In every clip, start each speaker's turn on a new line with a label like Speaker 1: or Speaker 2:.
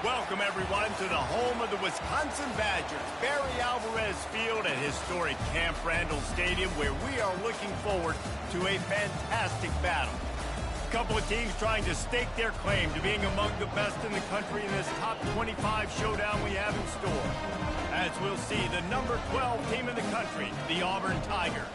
Speaker 1: Welcome, everyone, to the home of the Wisconsin Badgers, Barry Alvarez Field at historic Camp Randall Stadium, where we are looking forward to a fantastic battle. A couple of teams trying to stake their claim to being among the best in the country in this top 25 showdown we have in store. As we'll see, the number 12 team in the country, the Auburn Tigers,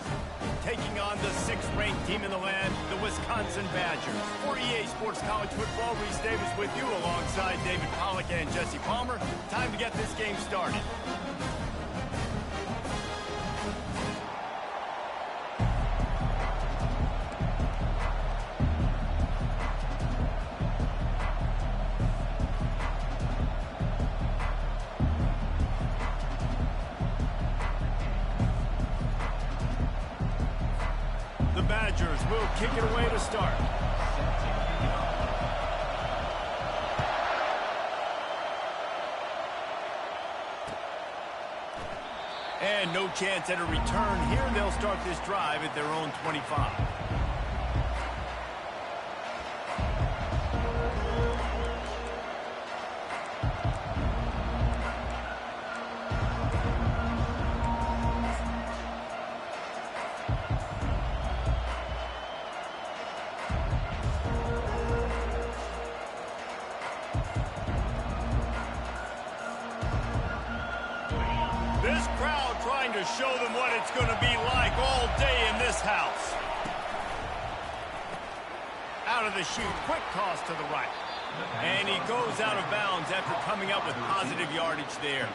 Speaker 1: taking on the 6th-ranked team in the land, the Wisconsin Badgers. For EA Sports College Football, Reese Davis with you alongside David Pollack and Jesse Palmer. Time to get this game started. Badgers will kick it away to start. And no chance at a return here. They'll start this drive at their own 25. This crowd trying to show them what it's going to be like all day in this house. Out of the chute, quick toss to the right. And he goes out of bounds after coming up with positive yardage there.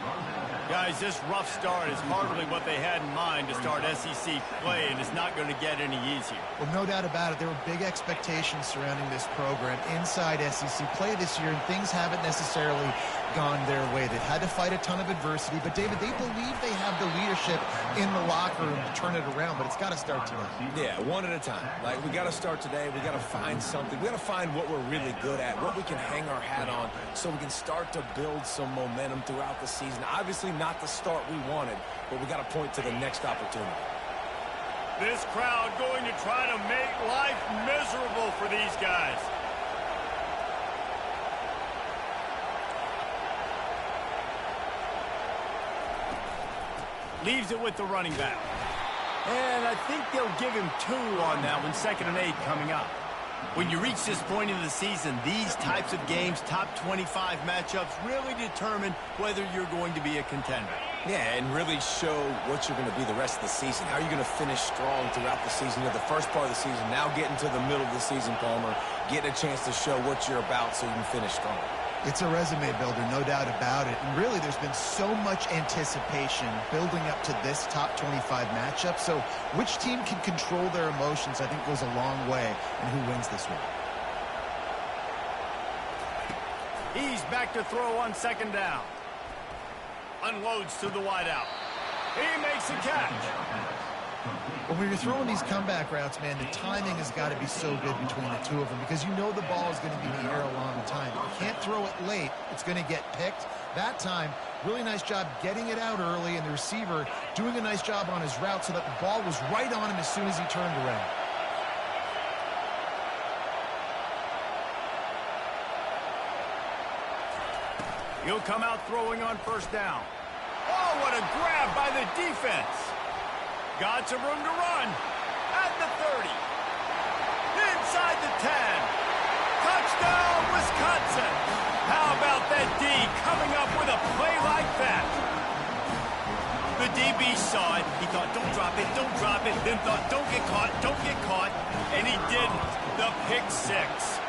Speaker 1: Guys, this rough start is hardly what they had in mind to start SEC play, and it's not going to get any easier.
Speaker 2: Well, no doubt about it. There were big expectations surrounding this program inside SEC play this year, and things haven't necessarily gone their way. They've had to fight a ton of adversity, but, David, they believe they have the leadership in the locker room to turn it around, but it's got to start today.
Speaker 3: Yeah, one at a time. Like, we got to start today. We got to find something. We got to find what we're really good at, what we can hang our hat on, so we can start to build some momentum throughout the season. Obviously not the start we wanted, but we got to point to the next opportunity.
Speaker 1: This crowd going to try to make life miserable for these guys. Leaves it with the running back. And I think they'll give him 2 on that one, 2nd and 8 coming up. When you reach this point in the season, these types of games, top 25 matchups, really determine whether you're going to be a contender.
Speaker 3: Yeah, and really show what you're going to be the rest of the season. How are you going to finish strong throughout the season? You're the first part of the season, now getting to the middle of the season, Palmer. Getting a chance to show what you're about so you can finish strong.
Speaker 2: It's a resume builder, no doubt about it. And really, there's been so much anticipation building up to this top 25 matchup. So which team can control their emotions, I think, goes a long way in who wins this one.
Speaker 1: He's back to throw on 2nd down. Unloads to the wideout. He makes a catch.
Speaker 2: Well, when you're throwing these comeback routes, man, the timing has got to be so good between the two of them because you know the ball is going to be in the air a long time. If you can't throw it late, it's going to get picked. That time, really nice job getting it out early, and the receiver doing a nice job on his route so that the ball was right on him as soon as he turned around.
Speaker 1: He'll come out throwing on 1st down. Oh, what a grab by the defense. Got some room to run. At the 30. Inside the 10. Touchdown, Wisconsin. How about that D coming up with a play like that? The DB saw it. He thought, don't drop it, don't drop it. Then thought, don't get caught. And he didn't. The pick 6.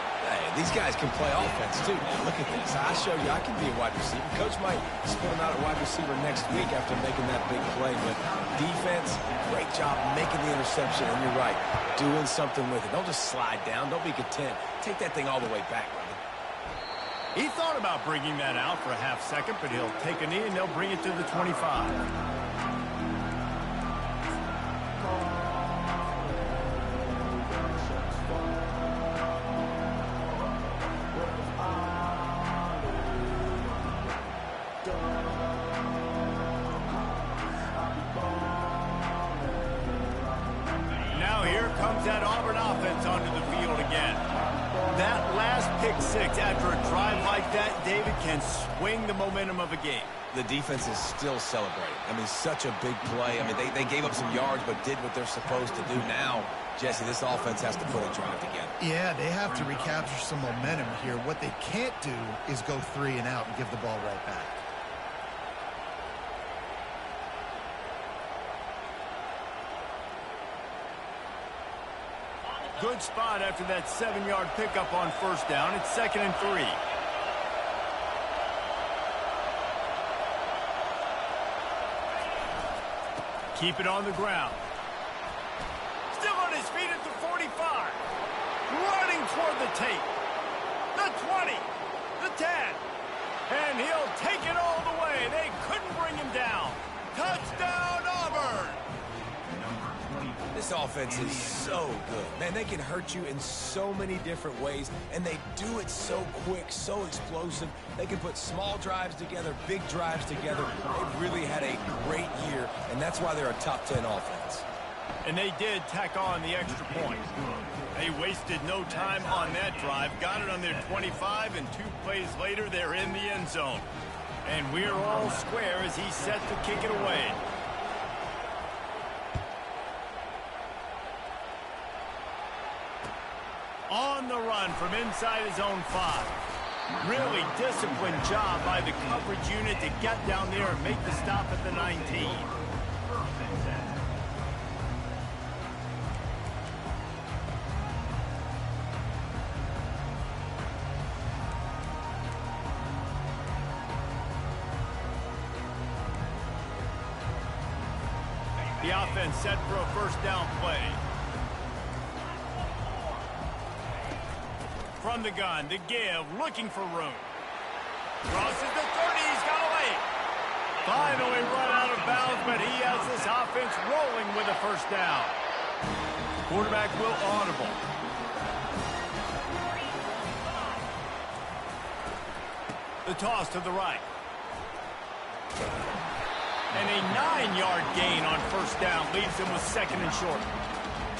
Speaker 3: These guys can play offense, too. Look at this. I show you I can be a wide receiver. Coach might split him out at wide receiver next week after making that big play. But defense, great job making the interception. And you're right, doing something with it. Don't just slide down. Don't be content. Take that thing all the way back, brother.
Speaker 1: He thought about bringing that out for a half second, but he'll take a knee and they'll bring it to the 25. Now here comes that Auburn offense onto the field again. That last pick 6 after a drive like that, David, can swing the momentum of a game.
Speaker 3: The defense is still celebrating. I mean, such a big play. I mean, they gave up some yards but did what they're supposed to do. Now, Jesse, this offense has to put a drive together.
Speaker 2: Yeah, they have to recapture some momentum here. What they can't do is go 3 and out and give the ball right back.
Speaker 1: Good spot after that 7-yard pickup on first down. It's 2nd and 3. Keep it on the ground. Still on his feet at the 45. Running toward the tape. The 20. The 10. And he'll take it all the way. They couldn't bring him down. Touchdown, Auburn.
Speaker 3: This offense is so good. Man, they can hurt you in so many different ways, and they do it so quick, so explosive. They can put small drives together, big drives together. They've really had a great year, and that's why they're a top 10 offense.
Speaker 1: And they did tack on the extra point. They wasted no time on that drive. Got it on their 25, and 2 plays later, they're in the end zone. And we're all square as he's set to kick it away. On the run from inside his own 5. Really disciplined job by the coverage unit to get down there and make the stop at the 19. The offense set for a first down play. From the gun, the give, looking for room. Crosses the 30, he's got away. Finally run out of bounds, but he has this offense rolling with a first down. Quarterback will audible. The toss to the right. And a 9-yard gain on first down leaves him with 2nd and short.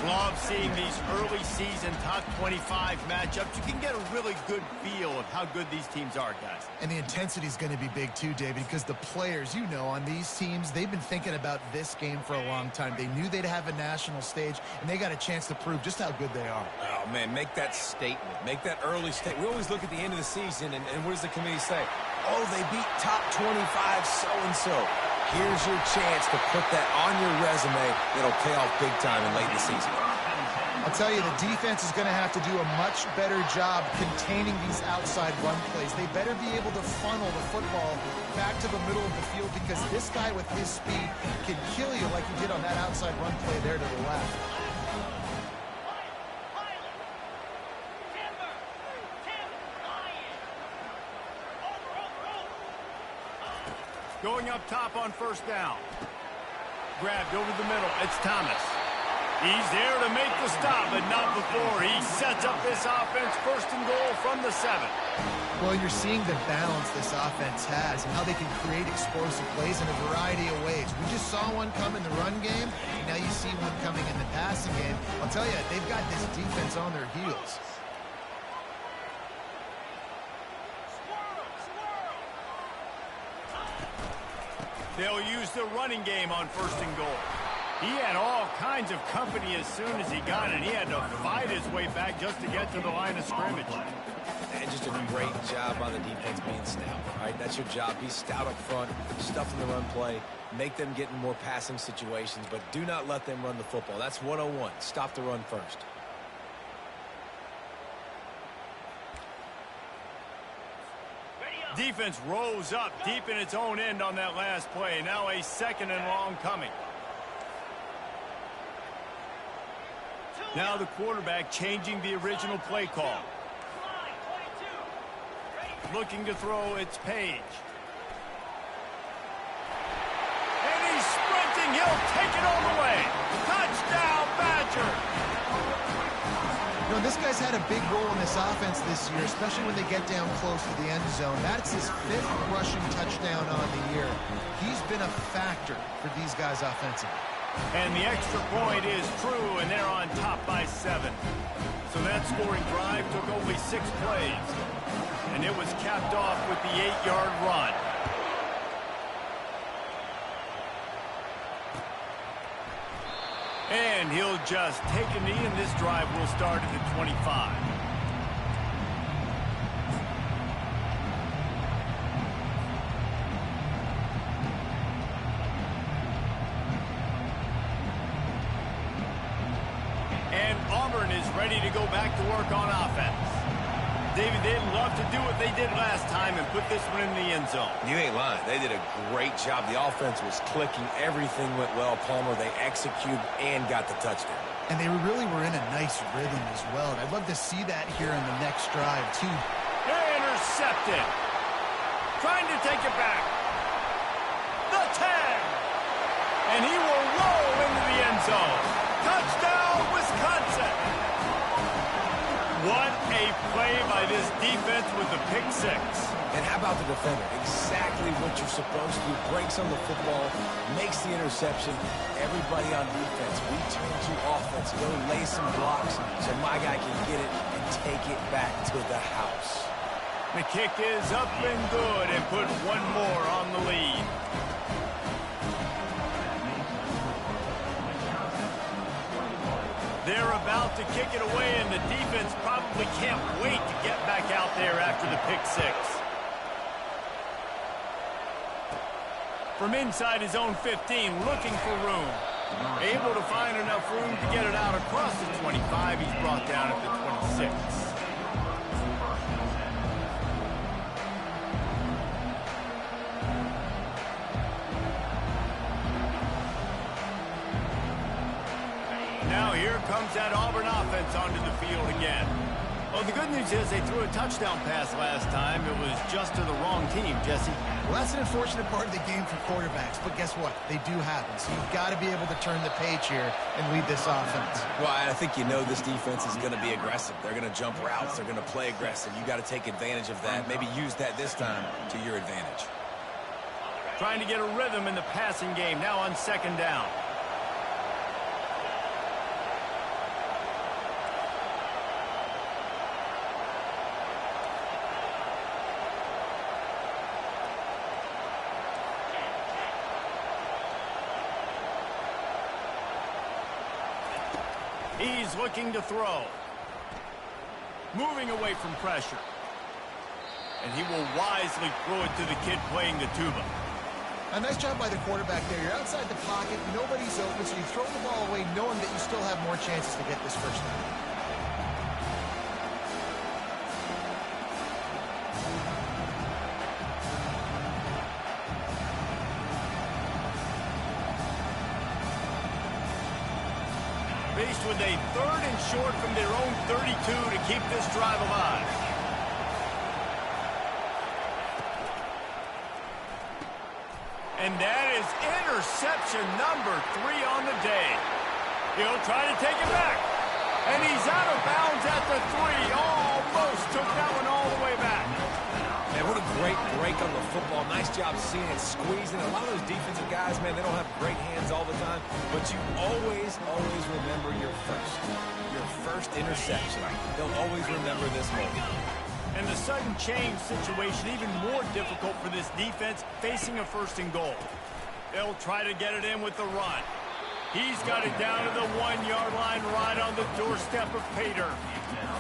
Speaker 1: Love seeing these early season top 25 matchups. You can get a really good feel of how good these teams are, guys.
Speaker 2: And the intensity is going to be big too, David, because the players, you know, on these teams, they've been thinking about this game for a long time. They knew they'd have a national stage, and they got a chance to prove just how good they are.
Speaker 3: Oh, man, make that statement. Make that early statement. We always look at the end of the season, and what does the committee say? Oh, they beat top 25 so-and-so. Here's your chance to put that on your resume that'll pay off big time in late in the season.
Speaker 2: I'll tell you, the defense is going to have to do a much better job containing these outside run plays. They better be able to funnel the football back to the middle of the field because this guy with his speed can kill you like he did on that outside run play there to the left.
Speaker 1: Going up top on first down. Grabbed over the middle. It's Thomas. He's there to make the stop, but not before. He sets up this offense 1st and goal from the 7.
Speaker 2: Well, you're seeing the balance this offense has and how they can create explosive plays in a variety of ways. We just saw one come in the run game, and now you see one coming in the passing game. I'll tell you, they've got this defense on their heels.
Speaker 1: They'll use the running game on 1st and goal. He had all kinds of company as soon as he got it. He had to fight his way back just to get to the line of scrimmage.
Speaker 3: And just a great job on the defense being stout. All right, that's your job. Be stout up front, stuff in the run play, make them get in more passing situations, but do not let them run the football. That's 101. Stop the run first.
Speaker 1: Defense rose up deep in its own end on that last play. Now a 2nd and long coming. Now the quarterback changing the original play call. Looking to throw, it's Page. And he's sprinting. He'll take it all the way. Touchdown, Badger.
Speaker 2: You know, this guy's had a big role in this offense this year, especially when they get down close to the end zone. That's his 5th rushing touchdown on the year. He's been a factor for these guys offensively.
Speaker 1: And the extra point is true, and they're on top by 7. So that scoring drive took only 6 plays. And it was capped off with the 8-yard run. And he'll just take a knee, and this drive will start at the 25. And Auburn is ready to go back to work on offense. David, they'd love to do what they did last time and put this one in the end zone.
Speaker 3: You ain't lying. They did a great job. The offense was clicking. Everything went well, Palmer. They executed and got the touchdown.
Speaker 2: And they really were in a nice rhythm as well. And I'd love to see that here in the next drive, too.
Speaker 1: Intercepted. Trying to take it back. The 10. And he will roll into the end zone. Touchdown, Wisconsin. What a play by this defense with the pick 6.
Speaker 3: And how about the defender? Exactly what you're supposed to do. Breaks on the football, makes the interception. Everybody on defense, we turn to offense. Go lay some blocks so my guy can get it and take it back to the house.
Speaker 1: The kick is up and good and put one more on the lead. They're about to kick it away, and the defense probably can't wait to get back out there after the pick 6. From inside his own 15, looking for room. Able to find enough room to get it out across the 25. He's brought down at the 26. Now here comes that Auburn offense onto the field again. Well, the good news is they threw a touchdown pass last time. It was just to the wrong team, Jesse.
Speaker 2: Well, that's an unfortunate part of the game for quarterbacks, but guess what? They do happen. So you've got to be able to turn the page here and lead this offense.
Speaker 3: Well, I think you know this defense is going to be aggressive. They're going to jump routes. They're going to play aggressive. You got to take advantage of that. Maybe use that this time to your advantage.
Speaker 1: Trying to get a rhythm in the passing game. Now on 2nd down. He's looking to throw. Moving away from pressure. And he will wisely throw it to the kid playing the tuba.
Speaker 2: A nice job by the quarterback there. You're outside the pocket. Nobody's open, so you throw the ball away knowing that you still have more chances to get this first down.
Speaker 1: Faced with a 3rd and short from their own 32 to keep this drive alive. And that is interception number 3 on the day. He'll try to take it back. And he's out of bounds at the 3. Almost took that one all the way back.
Speaker 3: Man, what a great break on the football. Nice job seeing it, squeezing. A lot of those defensive guys, man, they don't have great hands all the time, but you always remember your first interception. They'll always remember this moment.
Speaker 1: And the sudden change situation even more difficult for this defense facing a 1st and goal. They'll try to get it in with the run. He's got it down to the 1-yard line right on the doorstep of Pater.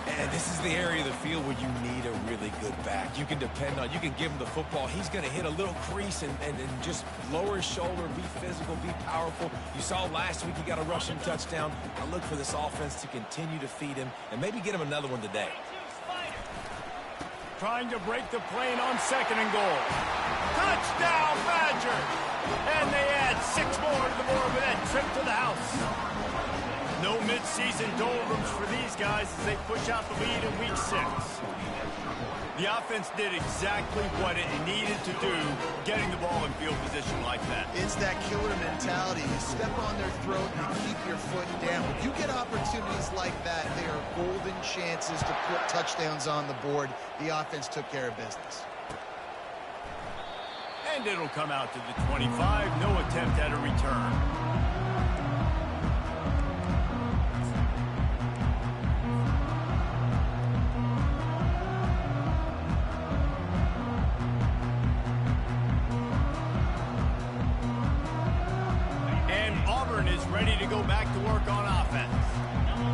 Speaker 3: And this is the area of the field where you need a really good back. You can depend on, you can give him the football. He's going to hit a little crease and just lower his shoulder, be physical, be powerful. You saw last week he got a rushing touchdown. I look for this offense to continue to feed him and maybe get him another one today.
Speaker 1: Trying to break the plane on 2nd and goal. Touchdown, Badger! And they add 6 more to the board with that trip to the house. No midseason doldrums for these guys as they push out the lead in week 6. The offense did exactly what it needed to do, getting the ball in field position like that.
Speaker 2: It's that killer mentality. You step on their throat and you keep your foot down. When you get opportunities like that, they are golden chances to put touchdowns on the board. The offense took care of business.
Speaker 1: And it'll come out to the 25. No attempt at a return. ready to go back to work on offense.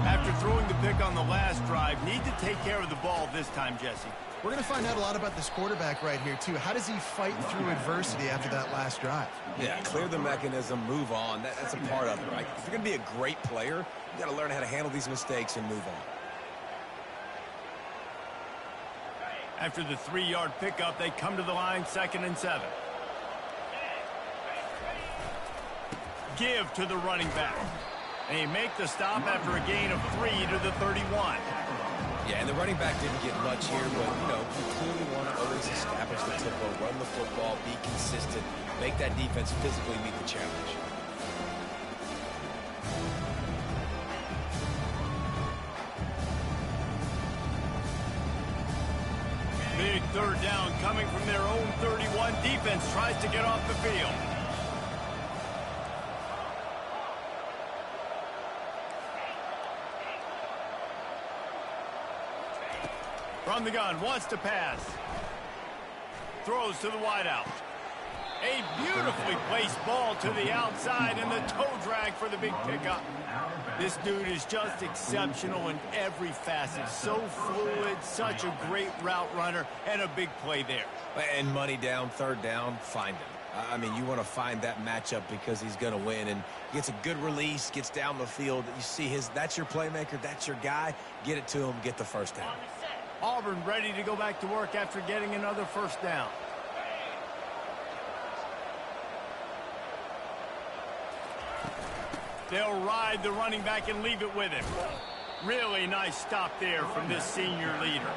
Speaker 1: After throwing the pick on the last drive, need to take care of the ball this time, Jesse.
Speaker 2: We're going to find out a lot about this quarterback right here, too. How does he fight through adversity after that last drive?
Speaker 3: Yeah, clear the mechanism, move on. That's a part of it, right? If you're going to be a great player, you got to learn how to handle these mistakes and move on.
Speaker 1: After the 3-yard pickup, they come to the line, 2nd and 7. Give to the running back. They make the stop after a gain of 3 to the 31.
Speaker 3: Yeah, and the running back didn't get much here, but, you know, you clearly want to always establish the tempo, run the football, be consistent, make that defense physically meet the challenge.
Speaker 1: Big 3rd down coming from their own 31. Defense tries to get off the field. From the gun, wants to pass. Throws to the wideout. A beautifully placed ball to the outside and the toe drag for the big pickup. This dude is just exceptional in every facet. So fluid, such a great route runner, and a big play there.
Speaker 3: And money down, 3rd down, find him. I mean, you want to find that matchup because he's going to win, and gets a good release, gets down the field. You see that's your playmaker, that's your guy. Get it to him, get the 1st down.
Speaker 1: Auburn ready to go back to work after getting another 1st down. They'll ride the running back and leave it with him. Really nice stop there from this senior leader.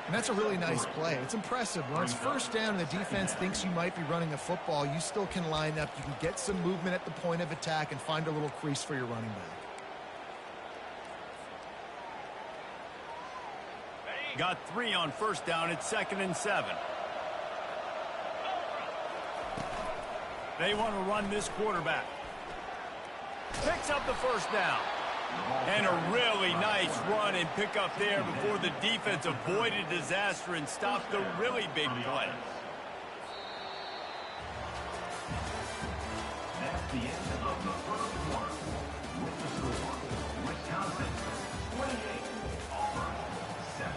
Speaker 2: And that's a really nice play. It's impressive. When it's 1st down and the defense thinks you might be running the football, you still can line up. You can get some movement at the point of attack and find a little crease for your running back.
Speaker 1: Got 3 on 1st down. It's 2nd and 7. They want to run this quarterback. Picks up the 1st down. And a really nice run and pick up there before the defense avoided disaster and stopped the really big play.
Speaker 4: That's the end of the 1st quarter. With the score, Wisconsin 28, Auburn 7.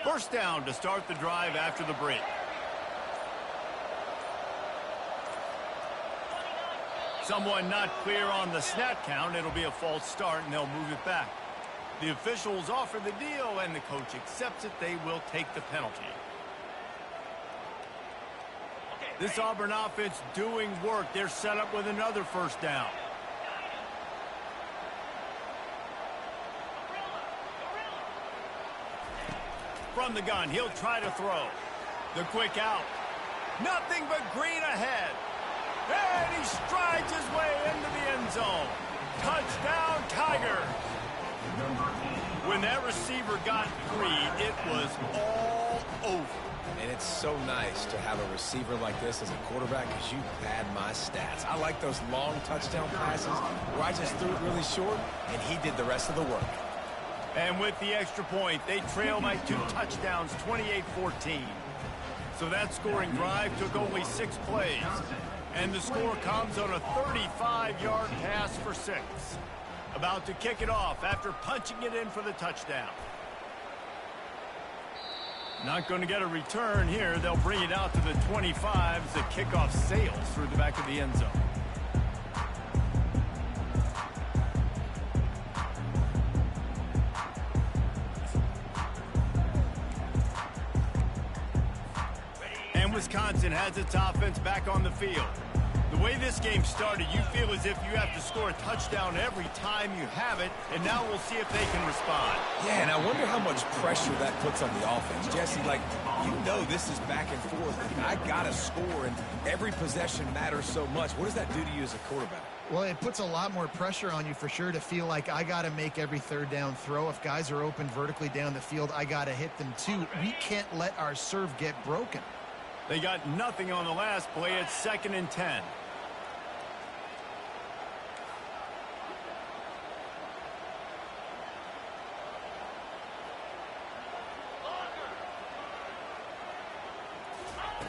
Speaker 1: First down to start the drive after the break. Someone not clear on the snap count. It'll be a false start, and they'll move it back. The officials offer the deal, and the coach accepts it. They will take the penalty. This Auburn offense doing work. They're set up with another 1st down. From the gun, he'll try to throw. The quick out. Nothing but green ahead. And he strides his way into the end zone. Touchdown, Tiger. When that receiver got free, it was all over.
Speaker 3: And it's so nice to have a receiver like this as a quarterback because you pad my stats. I like those long touchdown passes where I just threw it really short, and he did the rest of the work.
Speaker 1: And with the extra point, they trail by 2 touchdowns, 28-14. So that scoring drive took only 6 plays. And the score comes on a 35-yard pass for 6. About to kick it off after punching it in for the touchdown. Not going to get a return here. They'll bring it out to the 25 as the kickoff sails through the back of the end zone. Wisconsin has its offense back on the field. The way this game started, you feel as if you have to score a touchdown every time you have it, and now we'll see if they can respond.
Speaker 3: Yeah, and I wonder how much pressure that puts on the offense. Jesse, like, you know this is back and forth. I got to score, and every possession matters so much. What does that do to you as a quarterback?
Speaker 2: Well, it puts a lot more pressure on you for sure to feel like I got to make every 3rd down throw. If guys are open vertically down the field, I got to hit them too. We can't let our serve get broken.
Speaker 1: They got nothing on the last play. It's 2nd and 10.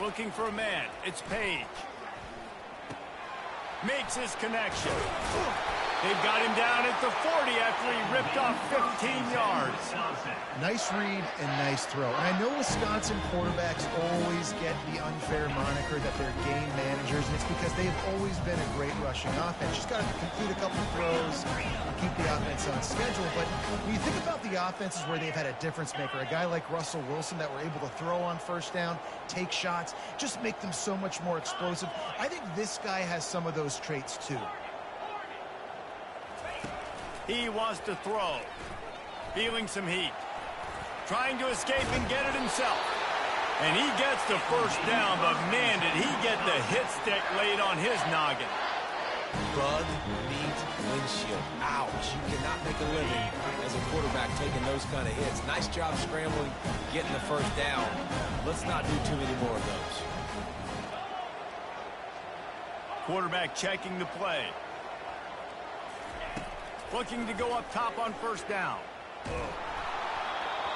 Speaker 1: Looking for a man. It's Page. Makes his connection. They've got him down at the 40 after he ripped off 15 yards.
Speaker 2: Nice read and nice throw. And I know Wisconsin quarterbacks always get the unfair moniker that they're game managers, and it's because they've always been a great rushing offense. Just got to complete a couple of throws and keep the offense on schedule. But when you think about the offenses where they've had a difference maker, a guy like Russell Wilson that were able to throw on first down, take shots, just make them so much more explosive. I think this guy has some of those traits too.
Speaker 1: He wants to throw. Feeling some heat. Trying to escape and get it himself. And he gets the first down, but man, did he get the hit stick laid on his noggin.
Speaker 3: Bug meat windshield. Ouch. You cannot make a living as a quarterback taking those kind of hits. Nice job scrambling, getting the first down. Let's not do too many more of those.
Speaker 1: Quarterback checking the play. Looking to go up top on first down.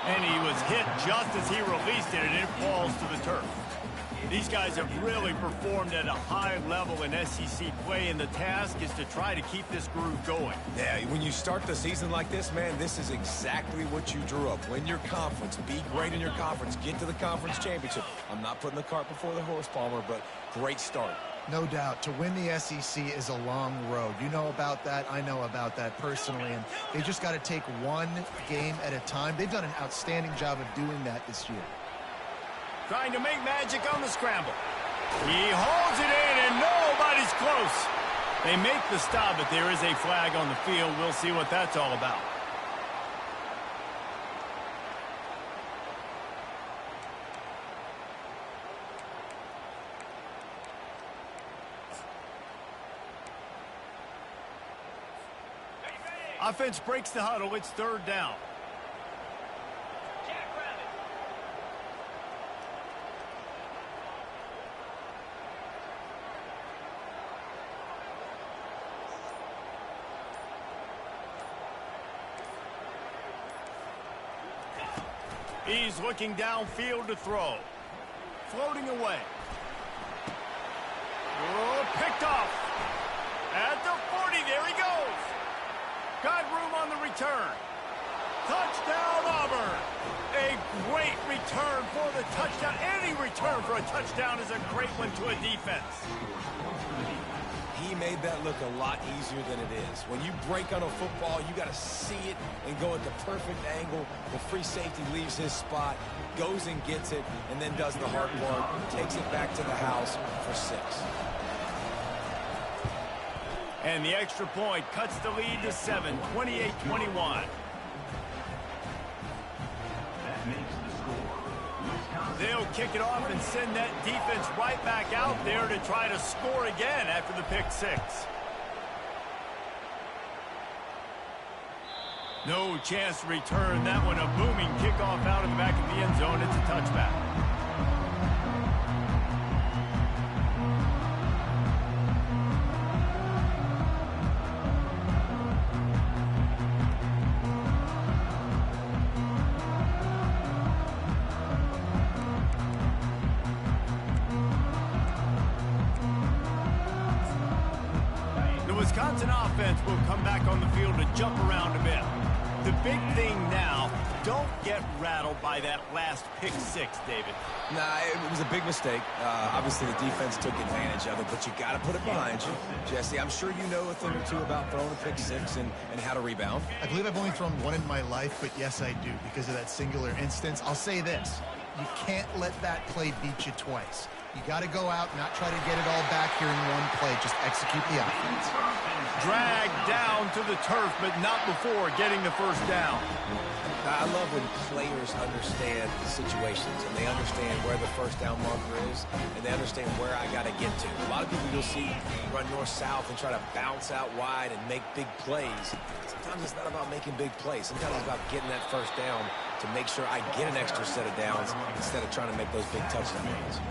Speaker 1: And he was hit just as he released it, and it falls to the turf. These guys have really performed at a high level in SEC play, and the task is to try to keep this groove going.
Speaker 3: Yeah, when you start the season like this, man, this is exactly what you drew up. Win your conference, be great in your conference, get to the conference championship. I'm not putting the cart before the horse, Palmer, but great start.
Speaker 2: No doubt. To win the SEC is a long road. You know about that. I know about that personally. And they just got to take one game at a time. They've done an outstanding job of doing that this year.
Speaker 1: Trying to make magic on the scramble. He holds it in, and nobody's close. They make the stop, but there is a flag on the field. We'll see what that's all about. Offense breaks the huddle. It's 3rd down. He's looking downfield to throw. Floating away. Oh, picked off. At the 40, there he goes. Got room on the return. Touchdown, Auburn. A great return for the touchdown. Any return for a touchdown is a great one to a defense.
Speaker 3: He made that look a lot easier than it is. When you break on a football, you got to see it and go at the perfect angle. The free safety leaves his spot, goes and gets it, and then does the hard work, takes it back to the house for 6.
Speaker 1: And the extra point cuts the lead to 7, 28-21. They'll kick it off and send that defense right back out there to try to score again after the pick 6. No chance to return that one. A booming kickoff out of the back of the end zone. It's a touchback. Wisconsin offense will come back on the field to jump around a bit. The big thing now, don't get rattled by that last pick 6, David.
Speaker 3: Nah, it was a big mistake. Obviously, the defense took advantage of it, but you got to put it behind you. Jesse, I'm sure you know a thing or two about throwing a pick 6 and how to rebound.
Speaker 2: I believe I've only thrown one in my life, but yes, I do because of that singular instance. I'll say this. You can't let that play beat you twice. You got to go out, not try to get it all back here in one play. Just execute the offense.
Speaker 1: Dragged down to the turf, but not before getting the first down.
Speaker 3: I love when players understand the situations and they understand where the first down marker is and they understand where I got to get to. A lot of people you'll see run north-south and try to bounce out wide and make big plays. Sometimes it's not about making big plays. Sometimes it's about getting that first down to make sure I get an extra set of downs instead of trying to make those big touchdowns.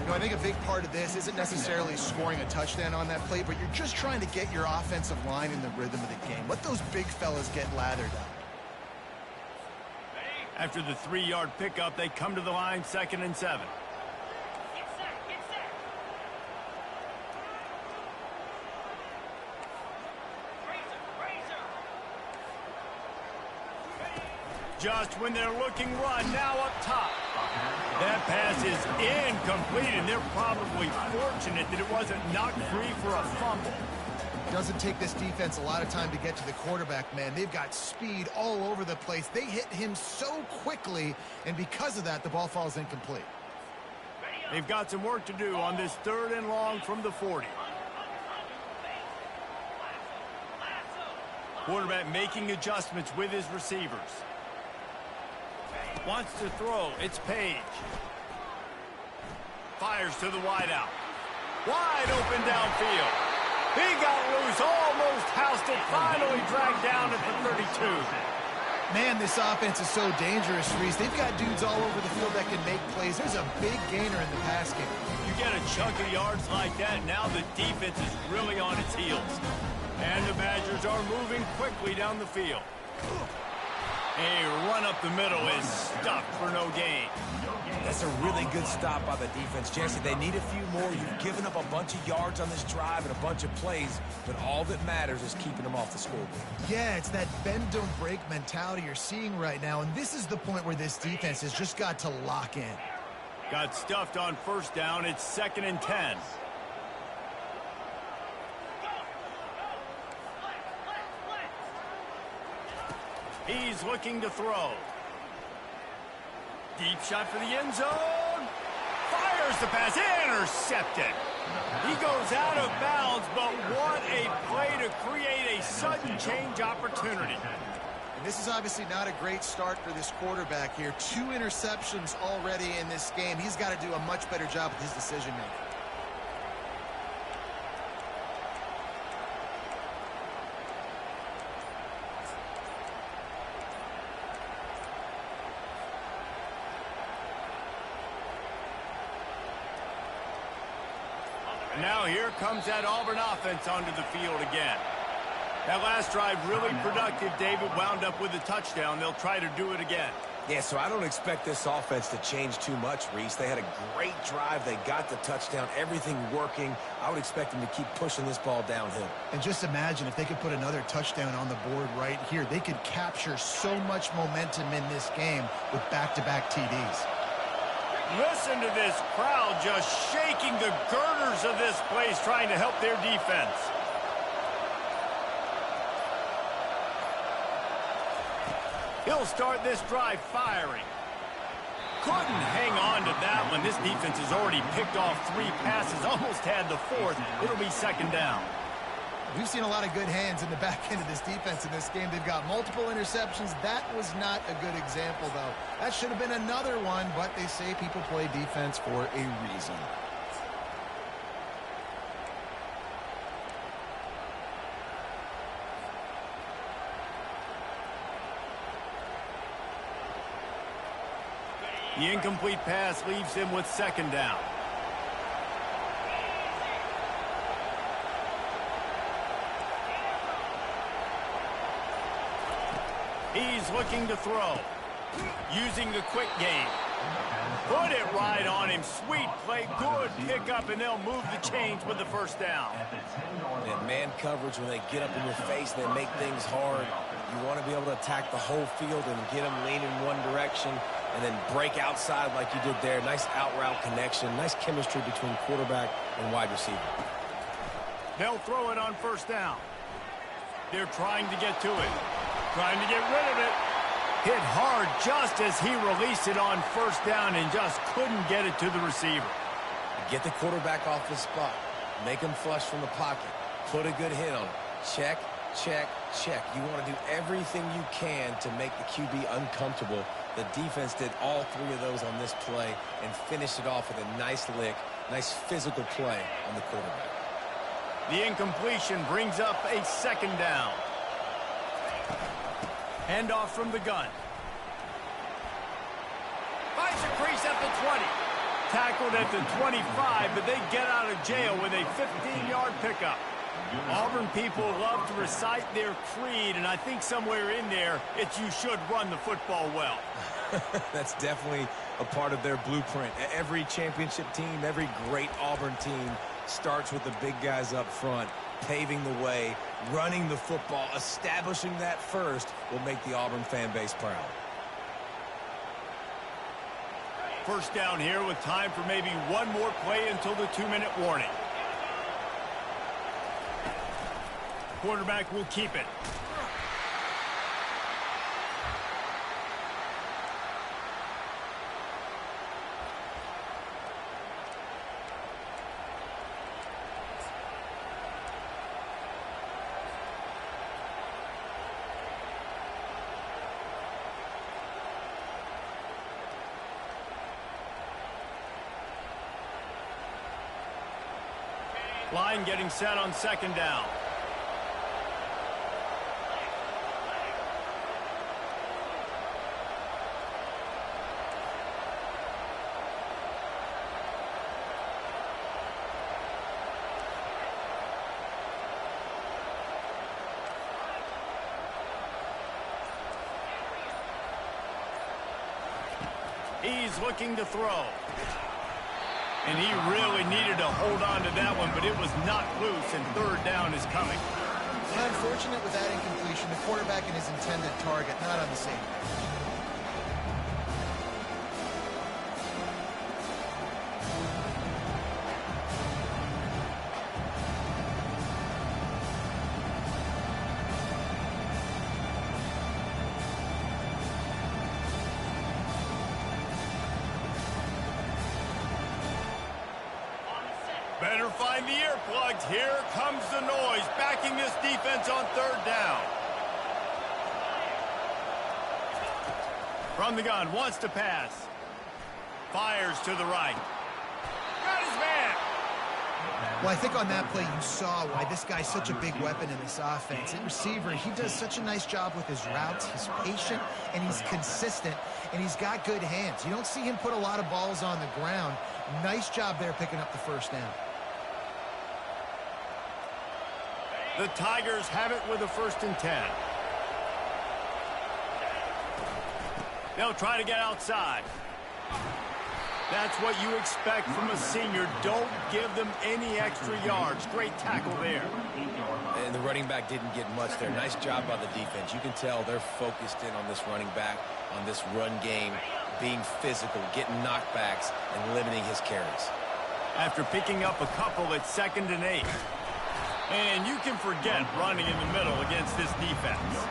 Speaker 2: You know, I think a big part of this isn't necessarily scoring a touchdown on that play, but you're just trying to get your offensive line in the rhythm of the game. Let those big fellas get lathered up.
Speaker 1: After the 3-yard pickup, they come to the line, 2nd and 7. Just when they're looking run, now up top. That pass is incomplete, and they're probably fortunate that it wasn't knocked free for a fumble.
Speaker 2: Doesn't take this defense a lot of time to get to the quarterback, man. They've got speed all over the place. They hit him so quickly, and because of that, the ball falls incomplete.
Speaker 1: They've got some work to do on this 3rd and long from the 40. Quarterback making adjustments with his receivers. Wants to throw. It's Page. Fires to the wideout. Wide open downfield. He got loose, almost housed it, finally dragged down at the 32.
Speaker 2: Man, this offense is so dangerous, Reese. They've got dudes all over the field that can make plays. There's a big gainer in the pass game.
Speaker 1: You get a chunk of yards like that, now the defense is really on its heels. And the Badgers are moving quickly down the field. A run up the middle is stuck for no gain.
Speaker 3: That's a really good stop by the defense, Jesse. They need a few more. You've given up a bunch of yards on this drive and a bunch of plays, but all that matters is keeping them off the scoreboard.
Speaker 2: Yeah, it's that bend, don't break mentality you're seeing right now, and this is the point where this defense has just got to lock in.
Speaker 1: Got stuffed on 1st down. It's 2nd and 10. He's looking to throw. Deep shot for the end zone. Fires the pass. Intercepted. He goes out of bounds, but what a play to create a sudden change opportunity.
Speaker 2: And this is obviously not a great start for this quarterback here. 2 interceptions already in this game. He's got to do a much better job with his decision-making.
Speaker 1: Now here comes that Auburn offense onto the field again. That last drive really productive. David wound up with a touchdown. They'll try to do it again.
Speaker 3: Yeah, so I don't expect this offense to change too much, Reese. They had a great drive. They got the touchdown. Everything working. I would expect them to keep pushing this ball downhill.
Speaker 2: And just imagine if they could put another touchdown on the board right here. They could capture so much momentum in this game with back-to-back TDs.
Speaker 1: Listen to this crowd just shaking the girders of this place, trying to help their defense. He'll start this drive firing. Couldn't hang on to that one. This defense has already picked off 3 passes, almost had the 4th. It'll be 2nd down.
Speaker 2: We've seen a lot of good hands in the back end of this defense in this game. They've got multiple interceptions. That was not a good example, though. That should have been another one, but they say people play defense for a reason.
Speaker 1: The incomplete pass leaves him with 2nd down. He's looking to throw. Using the quick game. Put it right on him. Sweet play. Good pickup, and they'll move the chains with the 1st down.
Speaker 3: And man coverage, when they get up in your face, they make things hard. You want to be able to attack the whole field and get them leaning one direction and then break outside like you did there. Nice out-route connection. Nice chemistry between quarterback and wide receiver.
Speaker 1: They'll throw it on 1st down. They're trying to get to it. Trying to get rid of it. Hit hard just as he released it on 1st down and just couldn't get it to the receiver.
Speaker 3: Get the quarterback off his spot. Make him flush from the pocket. Put a good hit on him. Check, check, check. You want to do everything you can to make the QB uncomfortable. The defense did all 3 of those on this play and finished it off with a nice lick, nice physical play on the quarterback.
Speaker 1: The incompletion brings up a 2nd down. Handoff from the gun. Finds a crease at the 20. tackled at the 25, but they get out of jail with a 15-yard pickup. Auburn people love to recite their creed, and I think somewhere in there, it's you should run the football well.
Speaker 3: That's definitely a part of their blueprint. Every championship team, every great Auburn team starts with the big guys up front, paving the way, running the football, establishing that first will make the Auburn fan base proud.
Speaker 1: First down here with time for maybe one more play until the 2-minute warning. Quarterback will keep it. Line getting set on second down. He's looking to throw. And he really needed to hold on to that one, but it was not loose, and third down is coming.
Speaker 2: Unfortunate with that incompletion. The quarterback and his intended target not on the same page.
Speaker 1: Better find the earplugs. Here comes the noise, backing this defense on third down. From the gun, wants to pass. Fires to the right. Got his man.
Speaker 2: Well, I think on that play you saw why this guy's such a big weapon in this offense. At receiver, he does such a nice job with his routes. He's patient, and he's consistent, and he's got good hands. You don't see him put a lot of balls on the ground. Nice job there picking up the first down.
Speaker 1: The Tigers have it with a 1st and 10. They'll try to get outside. That's what you expect from a senior. Don't give them any extra yards. Great tackle there.
Speaker 3: And the running back didn't get much there. Nice job by the defense. You can tell they're focused in on this running back, on this run game, being physical, getting knockbacks, and limiting his carries.
Speaker 1: After picking up a couple at 2nd and 8. And you can forget running in the middle against this defense.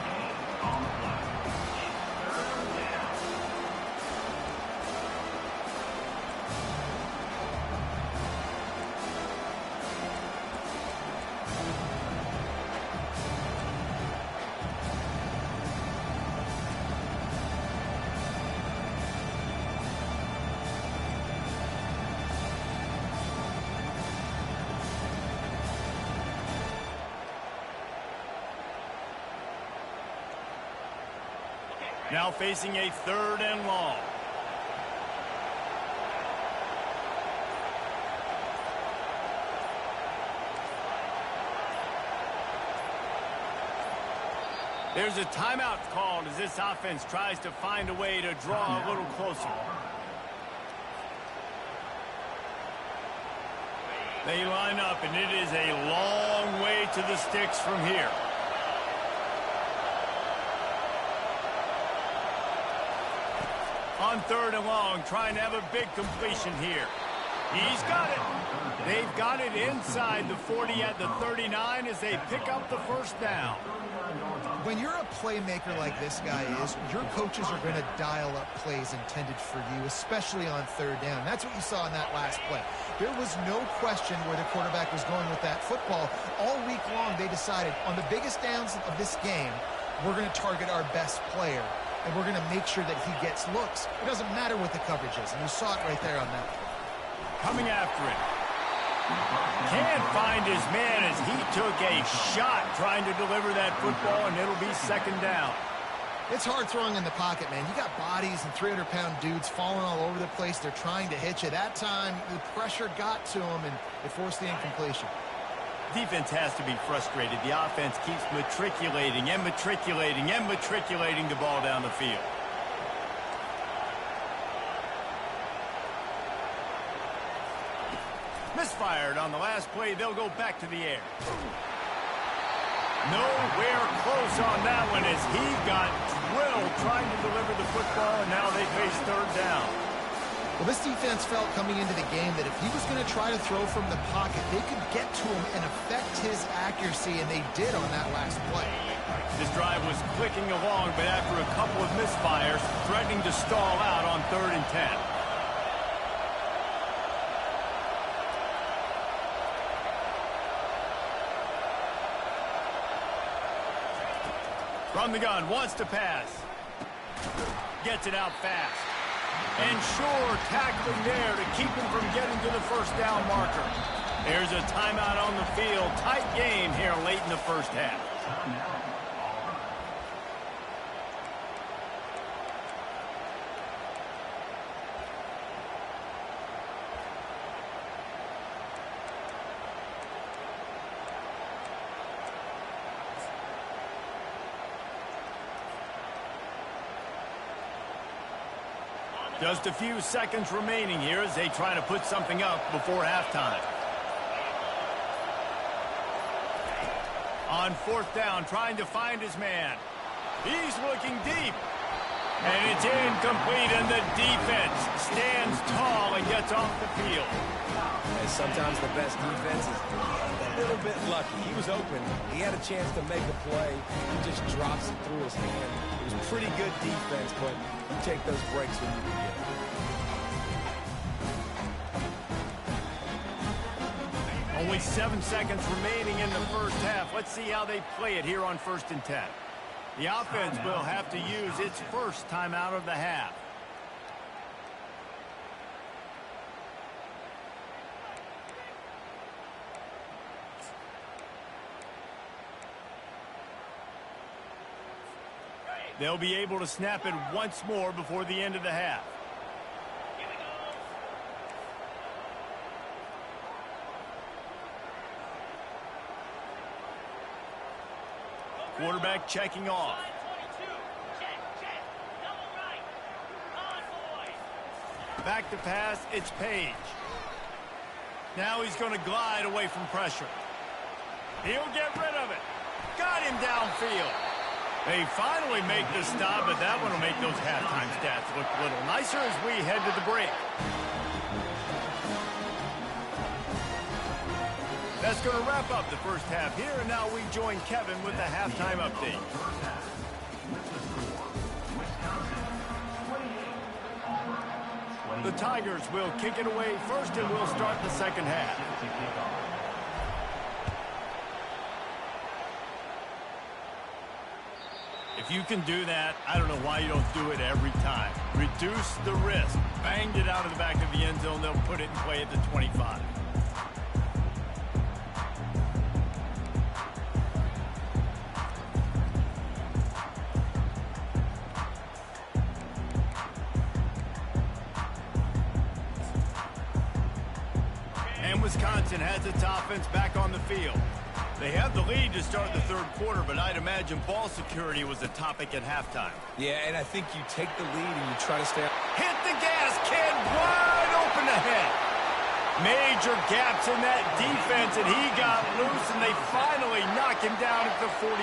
Speaker 1: Now facing a 3rd and long. There's a timeout called as this offense tries to find a way to draw a little closer. They line up, and it is a long way to the sticks from here. On 3rd and long, trying to have a big completion here. He's got it. They've got it inside the 40 at the 39 as they pick up the 1st down.
Speaker 2: When you're a playmaker like this guy is, your coaches are going to dial up plays intended for you, especially on 3rd down. That's what you saw in that last play. There was no question where the quarterback was going with that football. All week long, they decided on the biggest downs of this game, we're going to target our best player, and we're going to make sure that he gets looks. It doesn't matter what the coverage is, and you saw it right there on that play.
Speaker 1: Coming after it. Can't find his man as he took a shot trying to deliver that football, and it'll be 2nd down.
Speaker 2: It's hard throwing in the pocket, man. You got bodies and 300-pound dudes falling all over the place. They're trying to hit you. That time, the pressure got to them, and it forced the incompletion.
Speaker 1: Defense has to be frustrated. The offense keeps matriculating and matriculating and matriculating the ball down the field. Misfired on the last play. They'll go back to the air. Nowhere close on that one as he got drilled trying to deliver the football, and now they face third down.
Speaker 2: Well, this defense felt coming into the game that if he was going to try to throw from the pocket, they could get to him and affect his accuracy, and they did on that last play.
Speaker 1: This drive was clicking along, but after a couple of misfires, threatening to stall out on 3rd and 10. From the gun, wants to pass. Gets it out fast. And sure, tackling there to keep him from getting to the first down marker. There's a timeout on the field. Tight game here late in the first half. Just a few seconds remaining here as they try to put something up before halftime. On 4th down, trying to find his man. He's looking deep. And it's incomplete, and the defense stands tall and gets off the field.
Speaker 3: And sometimes the best defense is a little bit lucky. He was open. He had a chance to make a play. He just drops it through his hand. It was pretty good defense, but you take those breaks when you can get it.
Speaker 1: Only 7 seconds remaining in the first half. Let's see how they play it here on 1st and 10. The offense will have to use its first timeout of the half. They'll be able to snap it once more before the end of the half. Quarterback checking off. Back to pass, it's Page. Now he's going to glide away from pressure. He'll get rid of it. Got him downfield. They finally make the stop, but that one will make those halftime stats look a little nicer as we head to the break. That's going to wrap up the first half here, and now we join Kevin with the halftime update. The Tigers will kick it away first, and we'll start the second half. If you can do that, I don't know why you don't do it every time. Reduce the risk. Banged it out of the back of the end zone. They'll put it in play at the 25. And Wisconsin has its offense back on the field. They have the lead to start the third quarter, but I'd imagine ball security was a topic at halftime.
Speaker 3: Yeah, and I think you take the lead and you try to stay.
Speaker 1: Hit the gas, kid, wide open ahead. Major gaps in that defense, and he got loose, and they finally knock him down at the 41.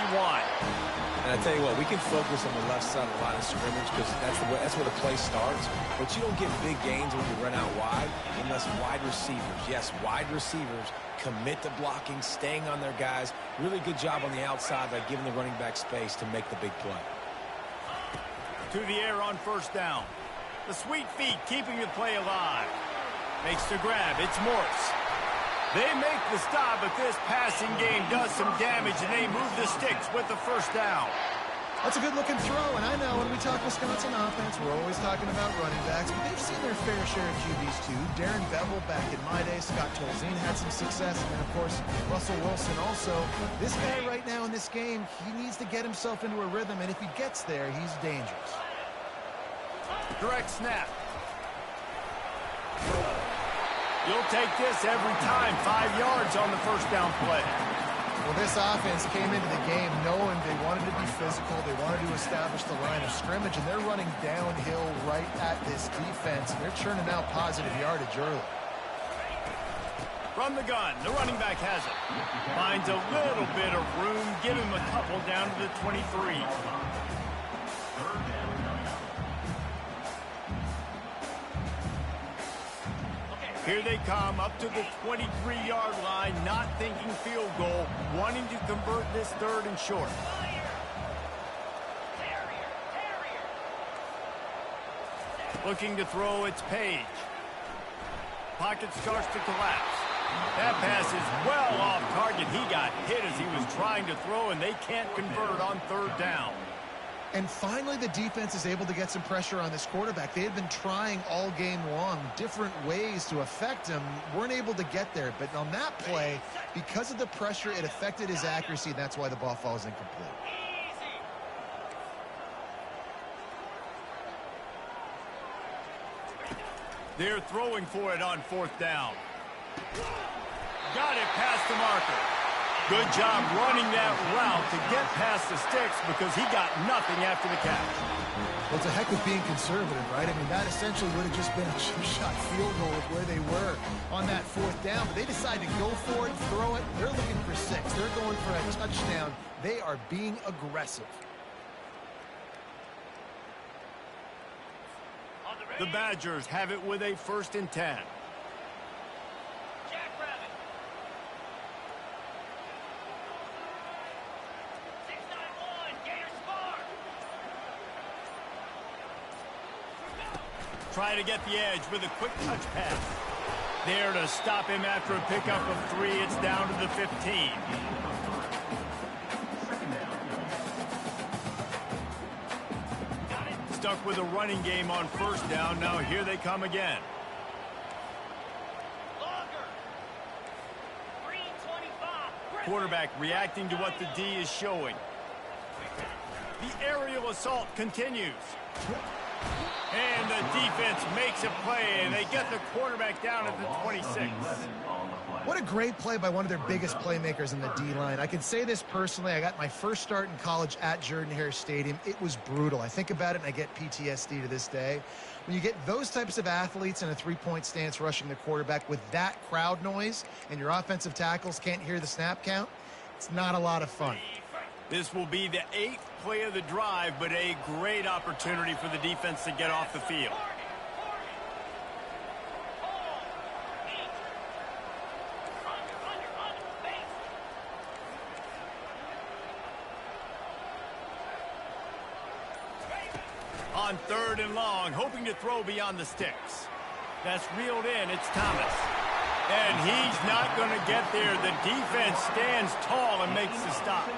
Speaker 3: And I tell you what, we can focus on the left side of the line of scrimmage because that's where the play starts. But you don't get big gains when you run out wide unless wide receivers, yes, wide receivers, commit to blocking, staying on their guys. Really good job on the outside by giving the running back space to make the big play.
Speaker 1: To the air on first down. The sweet feet keeping the play alive. Makes the grab. It's Morse. They make the stop, but this passing game does some damage, and they move the sticks with the first down.
Speaker 2: That's a good-looking throw, and I know when we talk Wisconsin offense, we're always talking about running backs, but they've seen their fair share of QBs too. Darren Bevel back in my day, Scott Tolzien had some success, and then, of course, Russell Wilson also. This guy right now in this game, he needs to get himself into a rhythm, and if he gets there, he's dangerous.
Speaker 1: Direct snap. You'll take this every time. 5 yards on the first down play.
Speaker 2: Well, this offense came into the game knowing they wanted to be physical. They wanted to establish the line of scrimmage, and they're running downhill right at this defense. And they're churning out positive yardage early.
Speaker 1: From the gun, the running back has it. Finds a little bit of room. Give him a couple down to the 23. Here they come up to the 23-yard line, not thinking field goal, wanting to convert this third and short. Looking to throw, it's Page. Pocket starts to collapse. That pass is well off target. He got hit as he was trying to throw, and they can't convert on third down.
Speaker 2: And finally, the defense is able to get some pressure on this quarterback. They had been trying all game long different ways to affect him. Weren't able to get there. But on that play, because of the pressure, it affected his accuracy. That's why the ball falls incomplete.
Speaker 1: They're throwing for it on fourth down. Got it past the marker. Good job running that route to get past the sticks because he got nothing after the catch.
Speaker 2: Well, it's a heck of being conservative, right? I mean, that essentially would have just been a chip-shot field goal of where they were on that fourth down. But they decide to go for it, throw it. They're looking for 6. They're going for a touchdown. They are being aggressive.
Speaker 1: The Badgers have it with a 1st and 10. Try to get the edge with a quick touch pass. There to stop him after a pickup of 3. It's down to the 15. Stuck with a running game on first down. Now here they come again. Quarterback reacting to what the D is showing. The aerial assault continues. And the defense makes a play, and they get the quarterback down at the 26.
Speaker 2: What a great play by one of their biggest playmakers in the D-line. I can say this personally. I got my first start in college at Jordan-Hare Stadium. It was brutal. I think about it, and I get PTSD to this day. When you get those types of athletes in a three-point stance rushing the quarterback with that crowd noise, and your offensive tackles can't hear the snap count, it's not a lot of fun.
Speaker 1: This will be the 8th play of the drive, but a great opportunity for the defense to get off the field. On 3rd and long, hoping to throw beyond the sticks. That's reeled in. It's Thomas. And he's not going to get there. The defense stands tall and makes the stop.